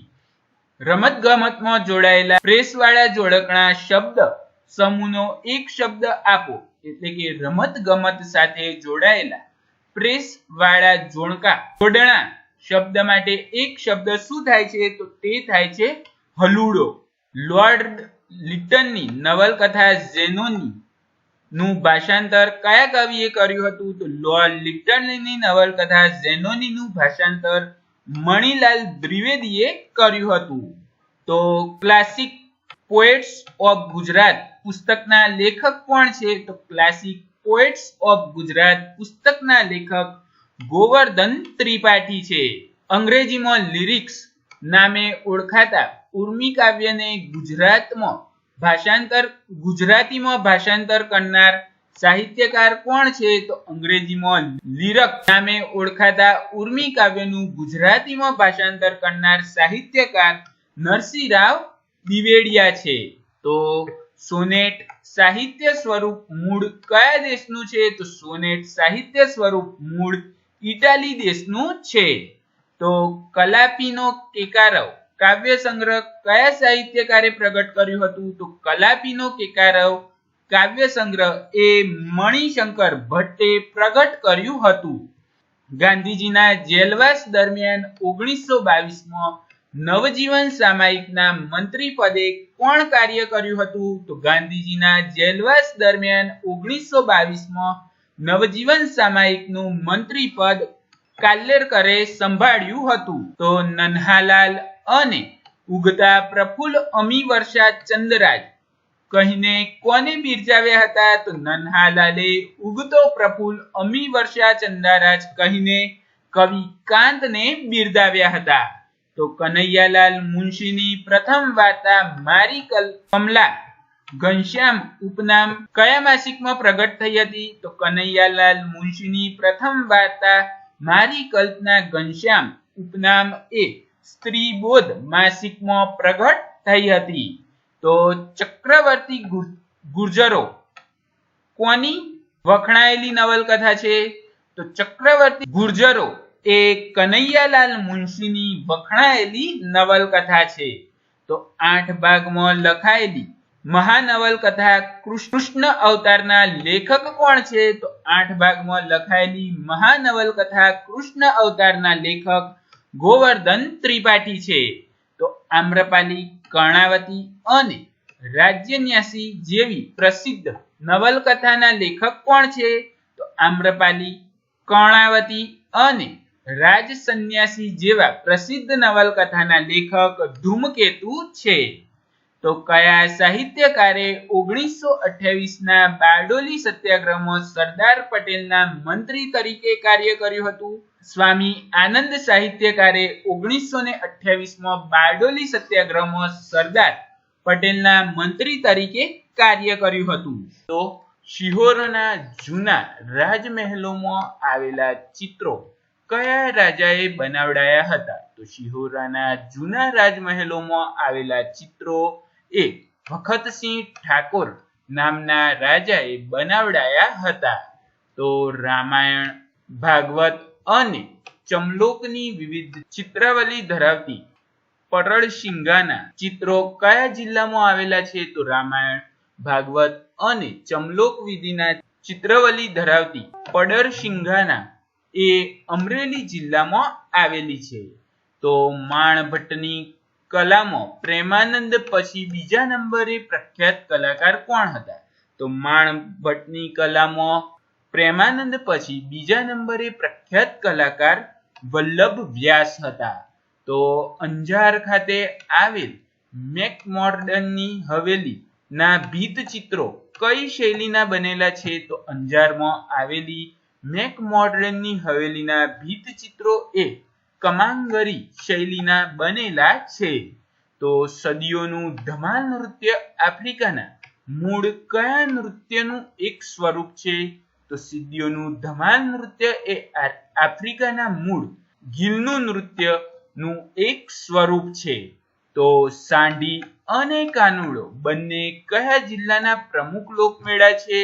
Speaker 1: રમત ગમતમાં જોડાયેલા પ્રેસવાળા જોડકણા શબ્દ સમૂહનો એક શબ્દ આપો એટલે કે રમત ગમત સાથે જોડાયેલા પ્રેસ વાળા જોડણા શબ્દ માટે એક શબ્દ શું થાય છે? તો તે થાય છે હલુડો. લોર્ડ લિટનની નવલકથા ઝેનોની નું ભાષાંતર કયા કવિએ કર્યું હતું? તો લોર્ડ લિટનની નવલકથા ઝેનોની નું ભાષાંતર મણિલાલ દ્વિવેદીએ કર્યું હતું. તો ક્લાસિક પોએટ્સ ઓફ ગુજરાત પુસ્તકના લેખક કોણ છે? તો ક્લાસિક પોએટ્સ ઓફ ગુજરાત પુસ્તકના લેખક ગોવર્ધન ત્રિપાઠી છે. અંગ્રેજીમાં લિરિક્સ નામે ઓળખાતા ઉર્મી કાવ્યને ગુજરાતીમાં ભાષાંતર કરનાર સાહિત્યકાર કોણ છે? તો અંગ્રેજીમાં લીરક નામે ઓળખાતા ઉર્મી કાવ્યનું ગુજરાતીમાં ભાષાંતર કરનાર સાહિત્યકાર નરસિંહરાવ દિવેડિયા છે. તો સોનેટ સાહિત્ય સ્વરૂપ મૂળ કયા દેશનું છે? તો સોનેટ સાહિત્ય સ્વરૂપ મૂળ ઇટાલી દેશનું છે. તો કલાપીનો કેકારવ કાવ્ય સંગ્રહ કયા સાહિત્યકારે પ્રગટ કર્યું હતું? તો કલાપીનો કેકારવ કાવ્ય સંગ્રહ એ મણિશંકર ભટ્ટે પ્રગટ કર્યું હતું. ગાંધીજીના જેલવાસ દરમિયાન 1922માં નવજીવન સામાયિકના મંત્રી પદે કોણ કાર્ય કર્યું હતું? તો ગાંધીજીના જેલવાસ દરમિયાન 1922માં નવજીવન સામાયિકનું મંત્રી પદ કાલેલકરે સંભાળ્યું હતું. તો નન્હાલાલ અને ઉગતા પ્રફુલ્લ અમી વર્ષા ચંદ્રરાજ કહીને કોને બિરજાવ્યા હતા? તો નન્હાલાલે ઉગતો પ્રફુલ્લ અમી વર્ષા ચંદ્રરાજ કહીને કવિ કાંતને બિરદાવ્યા હતા. તો કનૈયાલાલ મુનશીની પ્રથમ વાર્તા મારી કમલા ઘનશ્યામ ઉપનામ કયા માસિકમાં પ્રગટ થઈ હતી? તો કનૈયાલાલ મુનશીની પ્રથમ વાર્તા મારી કલ્પના ઘનશ્યામ ઉપનામ એ સ્ત્રીબોધ માસિકમાં પ્રગટ થઈ હતી. તો ચક્રવર્તી ગુર્જરો કોની વખણાયેલી નવલકથા છે? તો ચક્રવર્તી ગુર્જરો એ કનૈયાલાલ મુનશીની વખણાયેલી નવલકથા છે. તો 8 ભાગમાં લખાયેલી મહાનવલકથા કૃષ્ણ અવતારના લેખક કોણ છે? તો 8 ભાગમાં લખાયેલી મહાનવલકથા કૃષ્ણ અવતારના લેખક ગોવર્ધન ત્રિપાઠી છે. તો આમ્રપાલી, કર્ણાવતી અને રાજ્યન્યાસી જેવી પ્રસિદ્ધ નવલકથાના લેખક કોણ છે? તો આમ્રપાલી, કર્ણાવતી અને રાજસન્યાસી જેવા પ્રસિદ્ધ નવલકથાના લેખક ધૂમકેતુ છે. તો કયા સાહિત્યકારે 1928ના બારડોલી સત્યાગ્રહમાં સરદાર પટેલના મંત્રી તરીકે કાર્ય કર્યું હતું? સ્વામી આનંદ સાહિત્યકારે 1928માં બારડોલી સત્યાગ્રહમાં સરદાર પટેલના મંત્રી તરીકે કાર્ય કર્યું હતું. તો શિહોરના જૂના રાજમહેલોમાં આવેલા ચિત્રો કયા રાજાએ બનાવડાયા હતા? તો શિહોરાના જૂના રાજમહેલોમાં આવેલા ચિત્રો એ ભખતસિંહ ઠાકોર નામના રાજાએ બનાવડાયા હતા. તો રામાયણ, ભાગવત અને ચમલોકની વિવિધ ચિત્રાવલી ધરાવતી પડળશિંગાના ચિત્રો કયા જિલ્લામાં આવેલા છે? તો રામાયણ, ભાગવત અને ચમલોક વિધિના ચિત્રાવલી ધરાવતી પડળશિંગાના એ અમરેલી જિલ્લામાં આવેલી છે. તો માણભટ્ટની કલામાં પ્રેમાનંદ પછી બીજા નંબરે પ્રખ્યાત કલાકાર કોણ હતા? તો માણભટ્ટની કલામાં પ્રેમાનંદ પછી બીજા નંબરે પ્રખ્યાત કલાકાર વલ્લભ વ્યાસ હતા. તો અંજાર ખાતે આવેલ મેકમોર્ડનની હવેલી ના ભીત ચિત્રો કઈ શૈલીના બનેલા છે? તો અંજારમાં આવેલી મેકમોર્ડનની હવેલીના ભીત ચિત્રો એ કમાંગરી શૈલીના બનેલા છે. તો સદીઓનું ધમાલ નૃત્ય આફ્રિકાના મૂળ કયા નૃત્યનું એક સ્વરૂપ છે? તો સદીઓનું ધમાલ નૃત્ય એ આફ્રિકાના મૂળ ગીલનું નૃત્યનું એક સ્વરૂપ છે. તો સાંઢી અને કાનુડો બંને કયા જિલ્લાના પ્રમુખ લોકમેળા છે?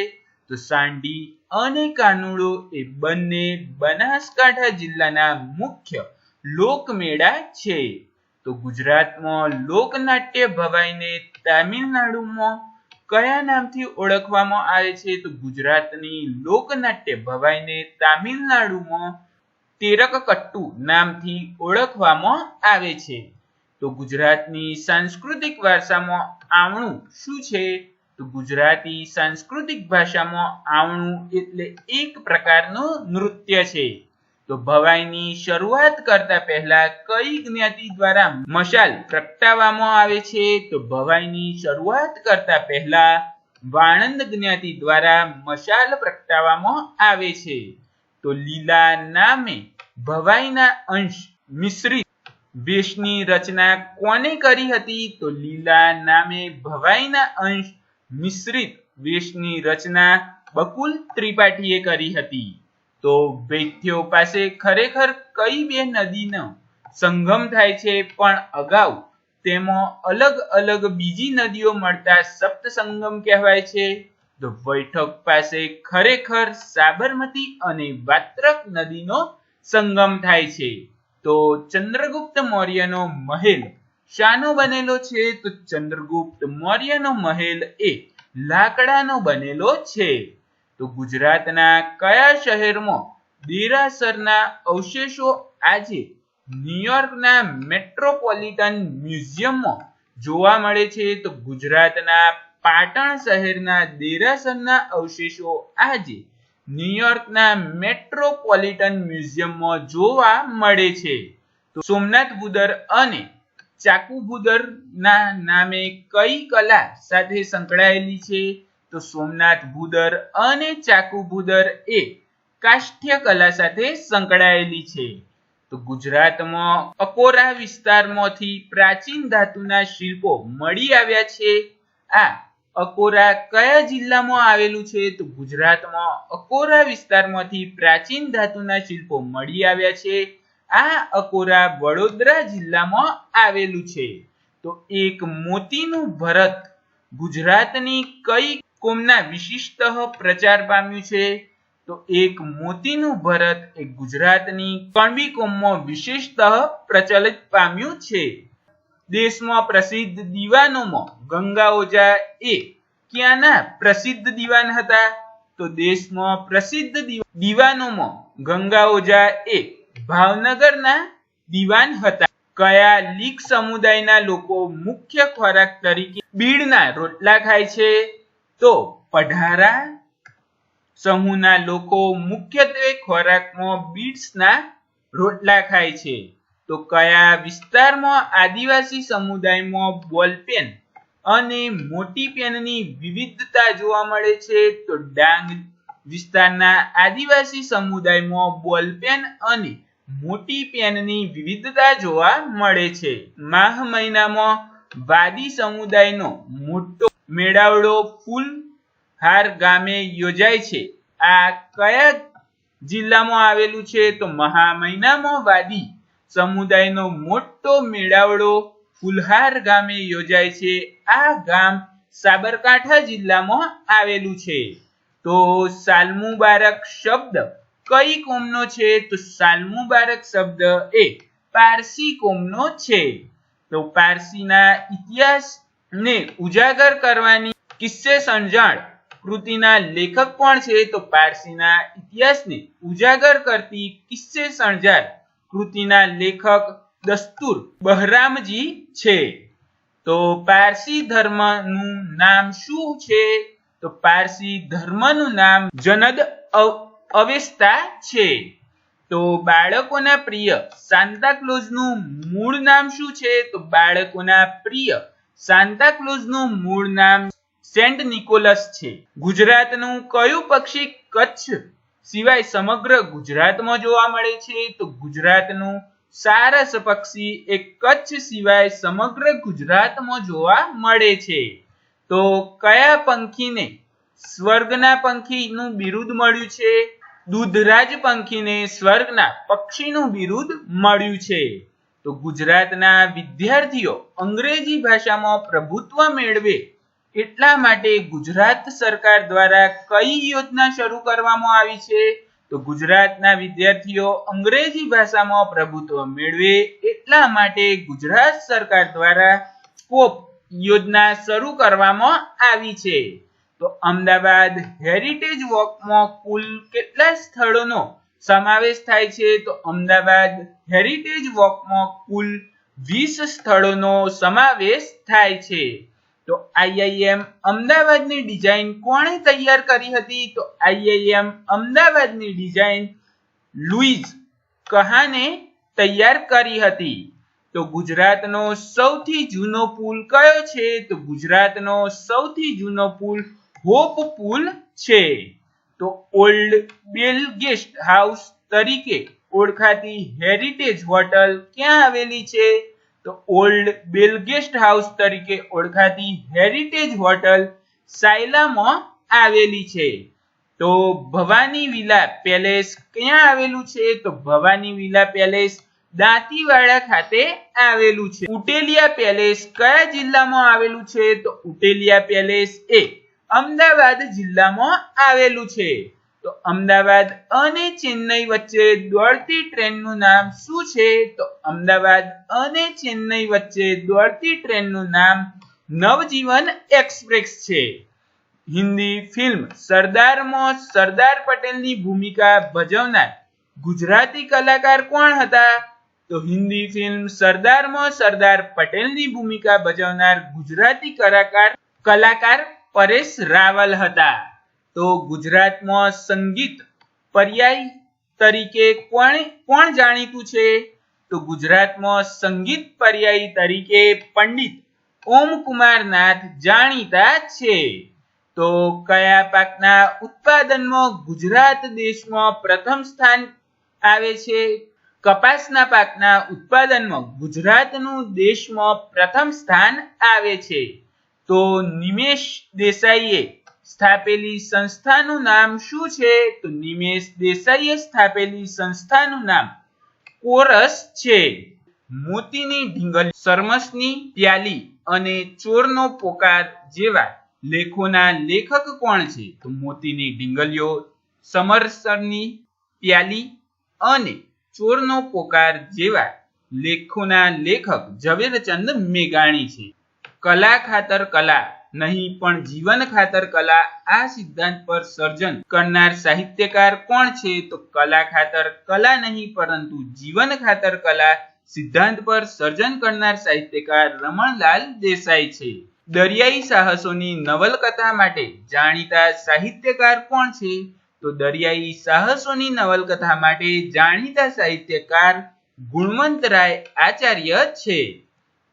Speaker 1: તો સાંઢી અને કાનુડો એ બંને બનાસકાંઠા જિલ્લાના મુખ્ય લોકમેળા છે. તો ગુજરાતમાં લોકનાટ્ય ભવાઈને તામિલનાડુમાં કયા નામથી ઓળખવામાં આવે છે? તો ગુજરાતની લોકનાટ્ય ભવાઈને તામિલનાડુમાં તેરકકટ્ટુ નામથી ઓળખવામાં આવે છે. તો ગુજરાતની સાંસ્કૃતિક વારસામાં આવણું શું છે? તો ગુજરાતી સાંસ્કૃતિક ભાષામાં આવણું એટલે એક પ્રકારનું નૃત્ય છે. તો ભવાઈની શરૂઆત કરતા પહેલા કઈ જ્ઞાતિ દ્વારા મશાલ પ્રગટાવવામાં આવે છે? તો ભવાઈની શરૂઆત કરતા પહેલા વાણંદ જ્ઞાતિ દ્વારા મશાલ પ્રગટાવવામાં આવે છે. તો લીલા નામે ભવાઈના અંશ મિશ્રિત વેશની રચના કોને કરી હતી? તો લીલા નામે ભવાઈના અંશ મિશ્રિત વેશની રચના બકુલ ત્રિપાઠીએ કરી હતી. તો વૈદ્યો પાસે ખરેખર કઈ બે નદીનો સંગમ થાય છે, પણ અગાઉ તેમાં અલગ અલગ બીજી નદીઓ મળતા સપ્ત સંગમ કહેવાય છે. તો વૈઠક પાસે ખરેખર સાબરમતી અને વાત્રક નદીનો સંગમ થાય છે. તો ચંદ્રગુપ્ત મૌર્યનો મહેલ શાનો બનેલો છે? તો ચંદ્રગુપ્ત મૌર્યનો મહેલ એ લાકડાનો બનેલો છે. તો ગુજરાતના કયા શહેરમાં દેરાસરના અવશેષો આજે ન્યુયોર્કના મેટ્રોપોલિટન મ્યુઝિયમમાં જોવા મળે છે? તો ગુજરાતના પાટણ શહેરના દેરાસરના અવશેષો આજે ન્યુયોર્કના મેટ્રોપોલિટન મ્યુઝિયમમાં જોવા મળે છે. તો સોમનાથ ભૂદર અને ચાકુ ભૂદરના નામે કઈ કલા સાથે સંકળાયેલી છે? તો સોમનાથ ભૂદર અને ચાકુ ભૂદર એ કાષ્ઠ્ય કલા સાથે સંકળાયેલી છે. તો ગુજરાતમાં અકોરા વિસ્તારમાંથી પ્રાચીન ધાતુના શિલ્પો મળી આવ્યા છે. આ અકોરા કયા જિલ્લામાં આવેલું છે? તો ગુજરાતમાં અકોરા વિસ્તારમાંથી પ્રાચીન ધાતુના શિલ્પો મળી આવ્યા છે. આ અકોરા વડોદરા જિલ્લામાં આવેલું છે. તો એક મોતીનું ભરત ગુજરાતની કઈ કોમના વિશિષ્ટ પ્રચાર પામ્યું છે? તો એક મોતીનું ભરત એ ગુજરાતની કણબી કોમમાં વિશેષતઃ પ્રચલિત પામ્યું છે. દેશમાં પ્રસિદ્ધ દીવાનોમાં ગંગા ઓઝા એ ક્યાંના પ્રસિદ્ધ દીવાન હતા? તો દેશમાં પ્રસિદ્ધ દીવાનોમાં ગંગા ઓઝા એ ભાવનગરના દીવાન હતા. કયા લીક સમુદાયના લોકો મુખ્ય ખોરાક તરીકે બીડના રોટલા ખાય છે? તો પઢારા સમૂહના લોકો મુખ્યત્વે ખોરાકમાં બીડ્સના રોટલા ખાય છે. તો કયા વિસ્તારમાં આદિવાસી સમુદાયમાં બોલપેન અને મોટી પેનની વિવિધતા જોવા મળે છે? તો ડાંગ વિસ્તારના આદિવાસી સમુદાયમાં બોલપેન અને મોટી પેનની વિવિધતા જોવા મળે છે. માહ મહિનામાં વાદી સમુદાયનો મોટો મેળાવડો ફૂલહાર ગામે યોજાય છે. આ કયા જિલ્લામાં આવેલું છે? તો મહા મહિનામાં વાદી સમુદાયનો મોટો મેળાવડો ફૂલહાર ગામે યોજાય છે. આ ગામ સાબરકાંઠા જિલ્લામાં આવેલું છે. તો સાલમુબારક શબ્દ કઈ કોમનો છે? તો સાલમુબારક શબ્દ એ પારસી કોમનો છે. તો પારસીના ઇતિહાસને ઉજાગર કરવાની કિસ્સે સંજાણ કૃતિના લેખક કોણ છે? તો પારસીના ઇતિહાસને ઉજાગર કરતી કિસ્સે સંજાણ કૃતિના લેખક દસ્તુર બહરામજી છે. તો પારસી ધર્મનું નામ શું છે? તો પારસી ધર્મનું નામ જનદ અવેસ્તા છે. તો બાળકોના પ્રિય સાન્તાક્લોઝનું મૂળ નામ શું છે? તો બાળકોના પ્રિય સાન્તાક્લોઝનું મૂળ નામ સેન્ટ નિકોલસ છે. ગુજરાતનું કયું પક્ષી કચ્છ સિવાય સમગ્ર ગુજરાતમાં જોવા મળે છે? તો ગુજરાતનું સારસ પક્ષી એ કચ્છ સિવાય સમગ્ર ગુજરાતમાં જોવા મળે છે. તો કયા પંખીને સ્વર્ગના પંખીનું બિરુદ મળ્યું છે? દૂધરાજ પંખીને સ્વર્ગના પક્ષીનું બિરુદ મળ્યું છે. તો ગુજરાતના વિદ્યાર્થીઓ અંગ્રેજી ભાષામાં પ્રભુત્વ મેળવે એટલા માટે ગુજરાત સરકાર દ્વારા કઈ યોજના શરૂ કરવામાં આવી છે? તો ગુજરાતના વિદ્યાર્થીઓ અંગ્રેજી ભાષામાં પ્રભુત્વ મેળવે એટલા માટે ગુજરાત સરકાર દ્વારા સ્કોપ યોજના શરૂ કરવામાં આવી છે. તો અમદાવાદ હેરિટેજ વોકમાં કુલ કેટલા સ્થળોનો સમાવેશ થાય છે? તો અમદાવાદ હેરિટેજ વોકમાં કુલ 20 સ્થળોનો સમાવેશ થાય છે. તો આઈઆઈએમ અમદાવાદની ડિઝાઇન કોણે તૈયાર કરી હતી? તો આઈઆઈએમ અમદાવાદની ડિઝાઇન લુઈઝ કહાને તૈયાર કરી હતી. તો ગુજરાતનો સૌથી જૂનો પુલ કયો છે? તો ગુજરાતનો સૌથી જૂનો પુલ હોપ પુલ છે. તો ઓલ્ડ બેલ ગેસ્ટ હાઉસ તરીકે ઓળખાતી હેરિટેજ હોટલ ક્યાં આવેલી છે? તો ઓલ્ડ બેલ ગેસ્ટ હાઉસ તરીકે ઓળખાતી હેરિટેજ હોટલ સાયલામાં આવેલી છે. તો ભવાની વિલા પેલેસ ક્યાં આવેલું છે? તો ભવાની વિલા પેલેસ દાંતીવાડા ખાતે આવેલું છે. ઉટેલિયા પેલેસ કયા જિલ્લામાં આવેલું છે? તો ઉટેલિયા પેલેસ એ અમદાવાદ જિલ્લામાં આવેલું છે. તો અમદાવાદ અને ચેન્નઈ વચ્ચે દોડતી ટ્રેનનું નામ શું છે? તો અમદાવાદ અને ચેન્નઈ વચ્ચે દોડતી ટ્રેનનું નામ નવજીવન એક્સપ્રેસ છે. હિન્દી ફિલ્મ સરદારમાં સરદાર પટેલની ભૂમિકા ભજવનાર ગુજરાતી કલાકાર કોણ હતા? તો હિન્દી ફિલ્મ સરદારમાં સરદાર પટેલની ભૂમિકા ભજવનાર ગુજરાતી કલાકાર પરેશ રાવલ હતા. તો ગુજરાતમાં સંગીત પર્યાય તરીકે કોણ જાણીતું છે? તો ગુજરાતમાં સંગીત પર્યાય તરીકે પંડિત ઓમકુમાર નાથ જાણીતા છે. તો કયા પાકના ઉત્પાદનમાં ગુજરાત દેશમાં પ્રથમ સ્થાન આવે છે? કપાસના પાકના ઉત્પાદનમાં ગુજરાતનું દેશમાં પ્રથમ સ્થાન આવે છે. તો નિમેશ દેસાઈએ સ્થાપેલી સંસ્થાનું નામ શું છે? તો નિમેશ દેસાઈએ સ્થાપેલી સંસ્થાનું નામ કોરસ છે. મોતીની ઢીંગલી, શર્મસની પ્યાલી અને ચોરનો પોકાર જેવા લેખોના લેખક કોણ છે? તો મોતીની ઢીંગલીઓ, સમરસની પ્યાલી અને ચોરનો પોકાર જેવા લેખોના લેખક ઝવેરચંદ મેઘાણી છે. કલા ખાતર કલા નહીં પણ જીવન ખાતર કલા આ સિદ્ધાંત પર સર્જન કરનાર સાહિત્યકાર કોણ છે? તો કલા ખાતર કલા નહીં પરંતુ જીવન ખાતર કલા સિદ્ધાંત પર સર્જન કરનાર સાહિત્યકાર રમણલાલ દેસાઈ છે. દરિયાઈ સાહસોની નવલકથા માટે જાણીતા સાહિત્યકાર કોણ છે? તો દરિયાઈ સાહસોની નવલકથા માટે જાણીતા સાહિત્યકાર ગુણવંતરાય આચાર્ય છે.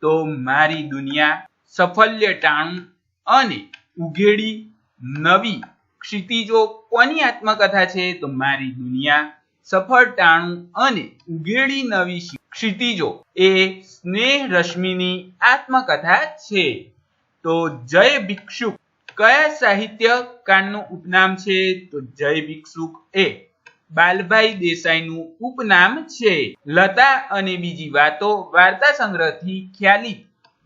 Speaker 1: તો મારી દુનિયા, સફલ્ય ટાણું અને ઉઘેડી નવી ક્ષિતિજો કોની આત્મકથા છે? તો મારી દુનિયા, સફળ ટાણું અને ઉઘેડી નવી ક્ષિતિજો એ સ્નેહ રશ્મિની આત્મકથા છે. તો જય ભિક્ષુક કયા સાહિત્યકારનું ઉપનામ છે? તો જય ભિક્ષુક એ બાલભાઈ દેસાઈનું ઉપનામ છે. લતા અને બીજી વાતો વાર્તા સંગ્રહથી ખ્યાલિત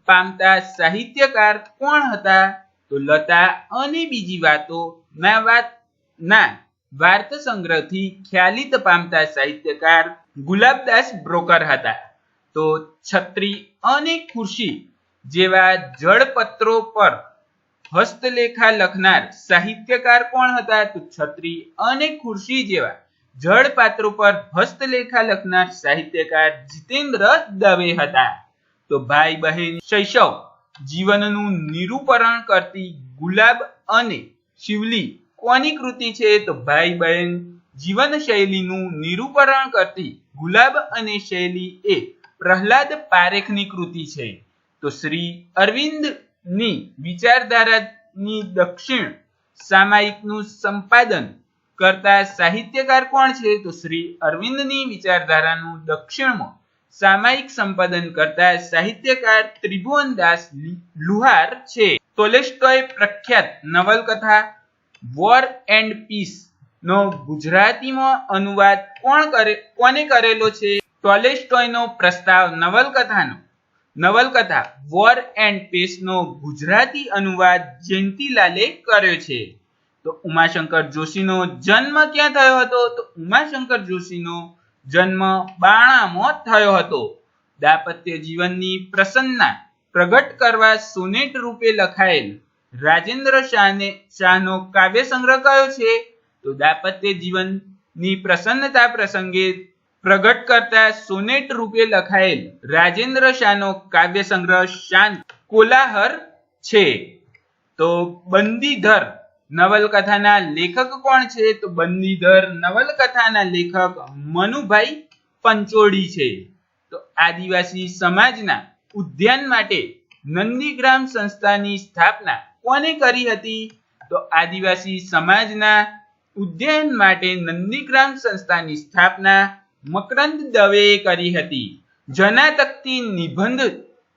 Speaker 1: પામતા સાહિત્યકાર કોણ હતા? તો લતા અને બીજી વાતો ના વાર્તા સંગ્રહથી ખ્યાલિત પામતા સાહિત્યકાર ગુલાબદાસ બ્રોકર હતા. તો છત્રી અને ખુરશી જેવા જળપત્રો પર હસ્તલેખા લખનાર સાહિત્યકાર કોણ હતા? તો છત્રી અને ખુરશી જેવા જળપાત્રો પર હસ્તલેખા લખનાર સાહિત્યકાર જીતેન્દ્ર દવે હતા. તો ભાઈ બહેન શૈશવ જીવનનું નિરૂપણ કરતી ગુલાબ અને શિવલી કોની કૃતિ છે? તો ભાઈ બહેન જીવન શૈલીનું નિરૂપણ કરતી ગુલાબ અને શૈલી એ પ્રહલાદ પારેખની કૃતિ છે. તો શ્રી અરવિંદની વિચારધારાની દક્ષિણ સામાયિકનું સંપાદન કરતા સાહિત્યકાર કોણ છે? તો શ્રી અરવિંદની વિચારધારાનું દક્ષિણમાં સામાયિક સંપાદન કરતા સાહિત્યકાર ત્રિભુવનદાસ લુહાર છે. ટોલ્સ્ટોય પ્રખ્યાત નવલકથા વોર એન્ડ પીસ નો ગુજરાતીમાં અનુવાદ કોને કરેલો છે? ટોલ્સ્ટોયનો પ્રસ્તાવ નવલકથા વોર એન્ડ પીસ નો ગુજરાતી અનુવાદ જયંતીલાલે કર્યો છે. તો ઉમાશંકર જોશીનો જન્મ ક્યાં થયો હતો? તો ઉમાશંકર જોશીનો જન્મ બાણામાં થયો હતો. દાંપત્ય જીવનની પ્રસન્નતા પ્રગટ કરવા સોનેટ રૂપે લખાયેલ રાજેન્દ્ર શાહનો કાવ્ય સંગ્રહ કયો છે? તો દાંપત્ય જીવનની પ્રસન્નતા પ્રસંગે પ્રગટ કરતા સોનેટ રૂપે લખાયેલ રાજેન્દ્ર શાહનો કાવ્ય સંગ્રહ શાંત કોલાહલ છે. તો બંદીધર નવલકથાના લેખક કોણ છે? તો બંદીધર નવલકથાના લેખક મનુભાઈ પંચોળી છે. તો આદિવાસી સમાજના ઉદ્યાન માટે નંદીગ્રામ સંસ્થાની સ્થાપના કોને કરી હતી? તો આદિવાસી સમાજના ઉદ્યાન માટે નંદીગ્રામ સંસ્થાની સ્થાપના મકરંદ દવેએ કરી હતી। જનાતકતી નિબંધ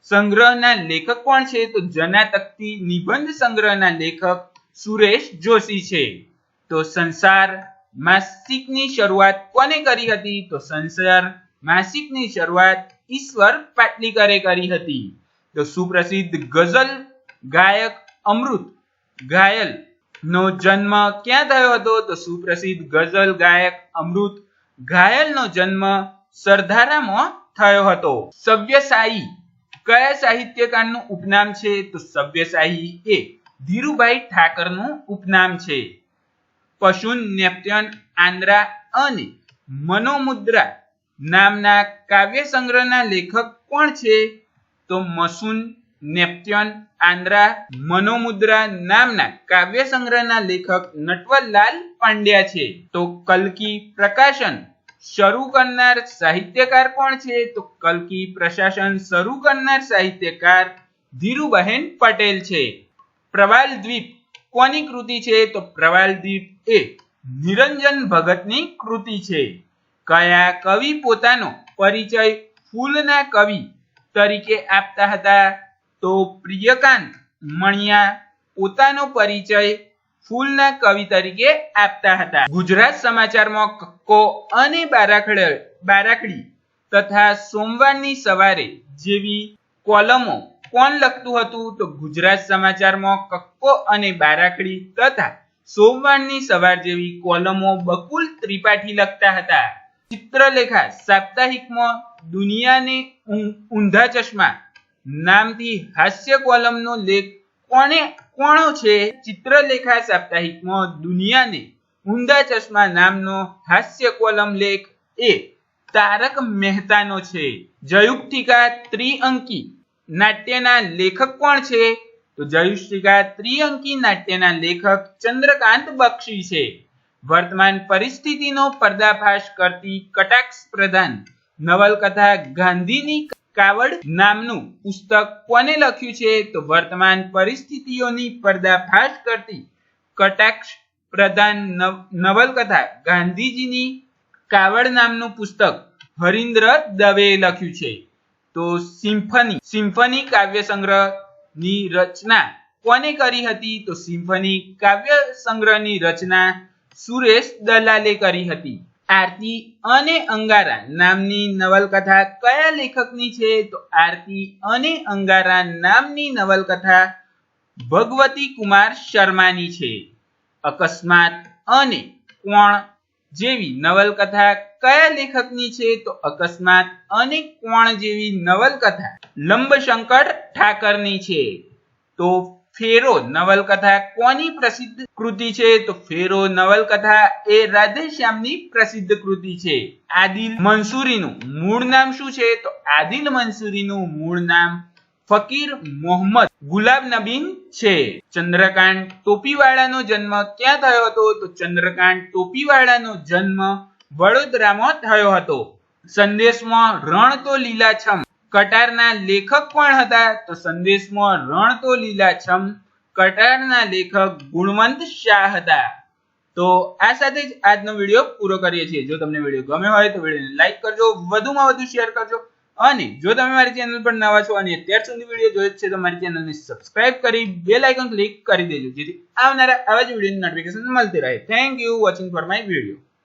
Speaker 1: સંગ્રહના લેખક કોણ છે? તો જનાતકતી નિબંધ સંગ્રહના લેખક સુરેશ જોશી છે। તો સંસાર માસિકની શરૂઆત કોને કરી હતી? તો સંસાર માસિકની શરૂઆત ઈશ્વર પાટલીકરે કરી હતી। તો સુપ્રસિદ્ધ ગઝલ ગાયક અમૃત ઘાયલ નો જન્મ ક્યાં થયો હતો? તો સુપ્રસિદ્ધ ગઝલ ગાયક અમૃત ઘાયલ નો જન્મ સરદારામાં થયો હતો। સવ્યસાયી કયા સાહિત્યકારનું ઉપનામ છે? તો સવ્યસાયી એ ધીરુભાઈ ઠાકરનું ઉપનામ છે। પશુન નેપ્ત્યન આંદ્રા અને મનોમુદ્રા નામના કાવ્ય સંગ્રહના લેખક કોણ છે? તો મસૂન નેપ્ત્યન આંદ્રા મનોમુદ્રા નામના કાવ્ય સંગ્રહના લેખક નટવરલાલ પાંડ્યા છે। તો કલ્કી પ્રકાશન શરૂ કરનાર સાહિત્યકાર કોણ છે? તો કલ્કી પ્રકાશન શરૂ કરનાર સાહિત્યકાર ધીરુબહેન પટેલ છે। પ્રવાલ દ્વીપ કોની કૃતિ છે? તો પ્રવાલ દ્વીપ એ નિરંજન ભગતની કૃતિ છે। કયા કવિ પોતાનો પરિચય ફૂલના કવિ તરીકે આપતા હતા? તો પ્રિયકાંત મણિયા પોતાનો પરિચય ફૂલના કવિ તરીકે આપતા હતા। ગુજરાત સમાચારમાં કક્કો અને બારાકડી તથા સોમવારની સવારે જેવી કોલમો કોણ લખતું હતું? તો ગુજરાત સમાચારમાં કક્કો અને બારાકડી તથા સોમવારની સવાર જેવી કોલમો બકુલ ત્રિપાઠી લખતા હતા। ચિત્રલેખા સાપ્તાહિકમાં દુનિયાને ઊંધા ચશ્મા નામથી હાસ્ય કોલમનો લેખ કોનો છે? ચિત્રલેખા સાપ્તાહિકમાં દુનિયાને ઊંધા ચશ્મા નામનો હાસ્ય કોલમ લેખ એ તારક મહેતાનો છે। જયુક્તિકા ત્રિઅંકી નાટ્યના લેખક કોણ છે? તો જયુક્તિકા ત્રિઅંકી નાટ્યના લેખક ચંદ્રકાંત બક્ષી છે। વર્તમાન પરિસ્થિતિનો પર્દાફાશ કરતી કટાક્ષ પ્રધાન નવલકથા ગાંધીની કાવડ નામનું પુસ્તક કોને લખ્યું છે? તો વર્તમાન પરિસ્થિતિઓની પર્દાફાશ કરતી કટાક્ષ પ્રધાન નવલકથા ગાંધીજીની કાવડ નામનું પુસ્તક હરીન્દ્ર દવેએ લખ્યું છે। તો સિમ્ફની કાવ્ય સંગ્રહની રચના કોને કરી હતી? તો સિમ્ફની કાવ્ય સંગ્રહની રચના સુરેશ દલાલે કરી હતી। આરતી અને અંગારા નામની નવલકથા કયા લેખકની છે? તો આરતી અને અંગારા નામની નવલકથા ભગવતી કુમાર શર્માની છે। અકસ્માત અને કોણ જેવી નવલકથા કયા લેખકની છે? તો અકસ્માત અને કોણ જેવી નવલકથા લંબશંકર ઠાકરની છે। તો ફેરો નવલકથા કોની પ્રસિદ્ધ કૃતિ છે? તો ફેરો નવલકથા એ રાધેશ્યામની પ્રસિદ્ધ કૃતિ છે। આદિલ મંસૂરીનું મૂળ નામ શું છે? તો આદિલ મંસૂરીનું મૂળ નામ ફકીર મોહમ્મદ ગુલાબનબી છે। ચંદ્રકાંત ટોપીવાળાનો જન્મ ક્યાં થયો હતો? તો ચંદ્રકાંત ટોપીવાળાનો જન્મ વડોદરામાં થયો હતો। સંદેશમાં રણ તો લીલાછમ કટારના લેખક કોણ હતા? તો સંદેશમાં રણ તો લીલાછમ કટારના લેખક ગુણવંત શાહ હતા। તો આ સાથે જ આજનો વિડીયો પૂરો કરીએ છીએ। જો તમને વિડીયો ગમ્યો હોય તો વિડીયોને લાઈક કરજો, વધુમાં વધુ શેર કરજો અને જો તમે મારી ચેનલ પર નવા છો અને અત્યાર સુધી વિડીયો જોયો છે તો મારી ચેનલને સબસ્ક્રાઇબ કરી બેલ આઇકન ક્લિક કરી દેજો જેથી આવનારા આવા જ વિડીયોની નોટિફિકેશન મળતી રહે। Thank you watching for my video.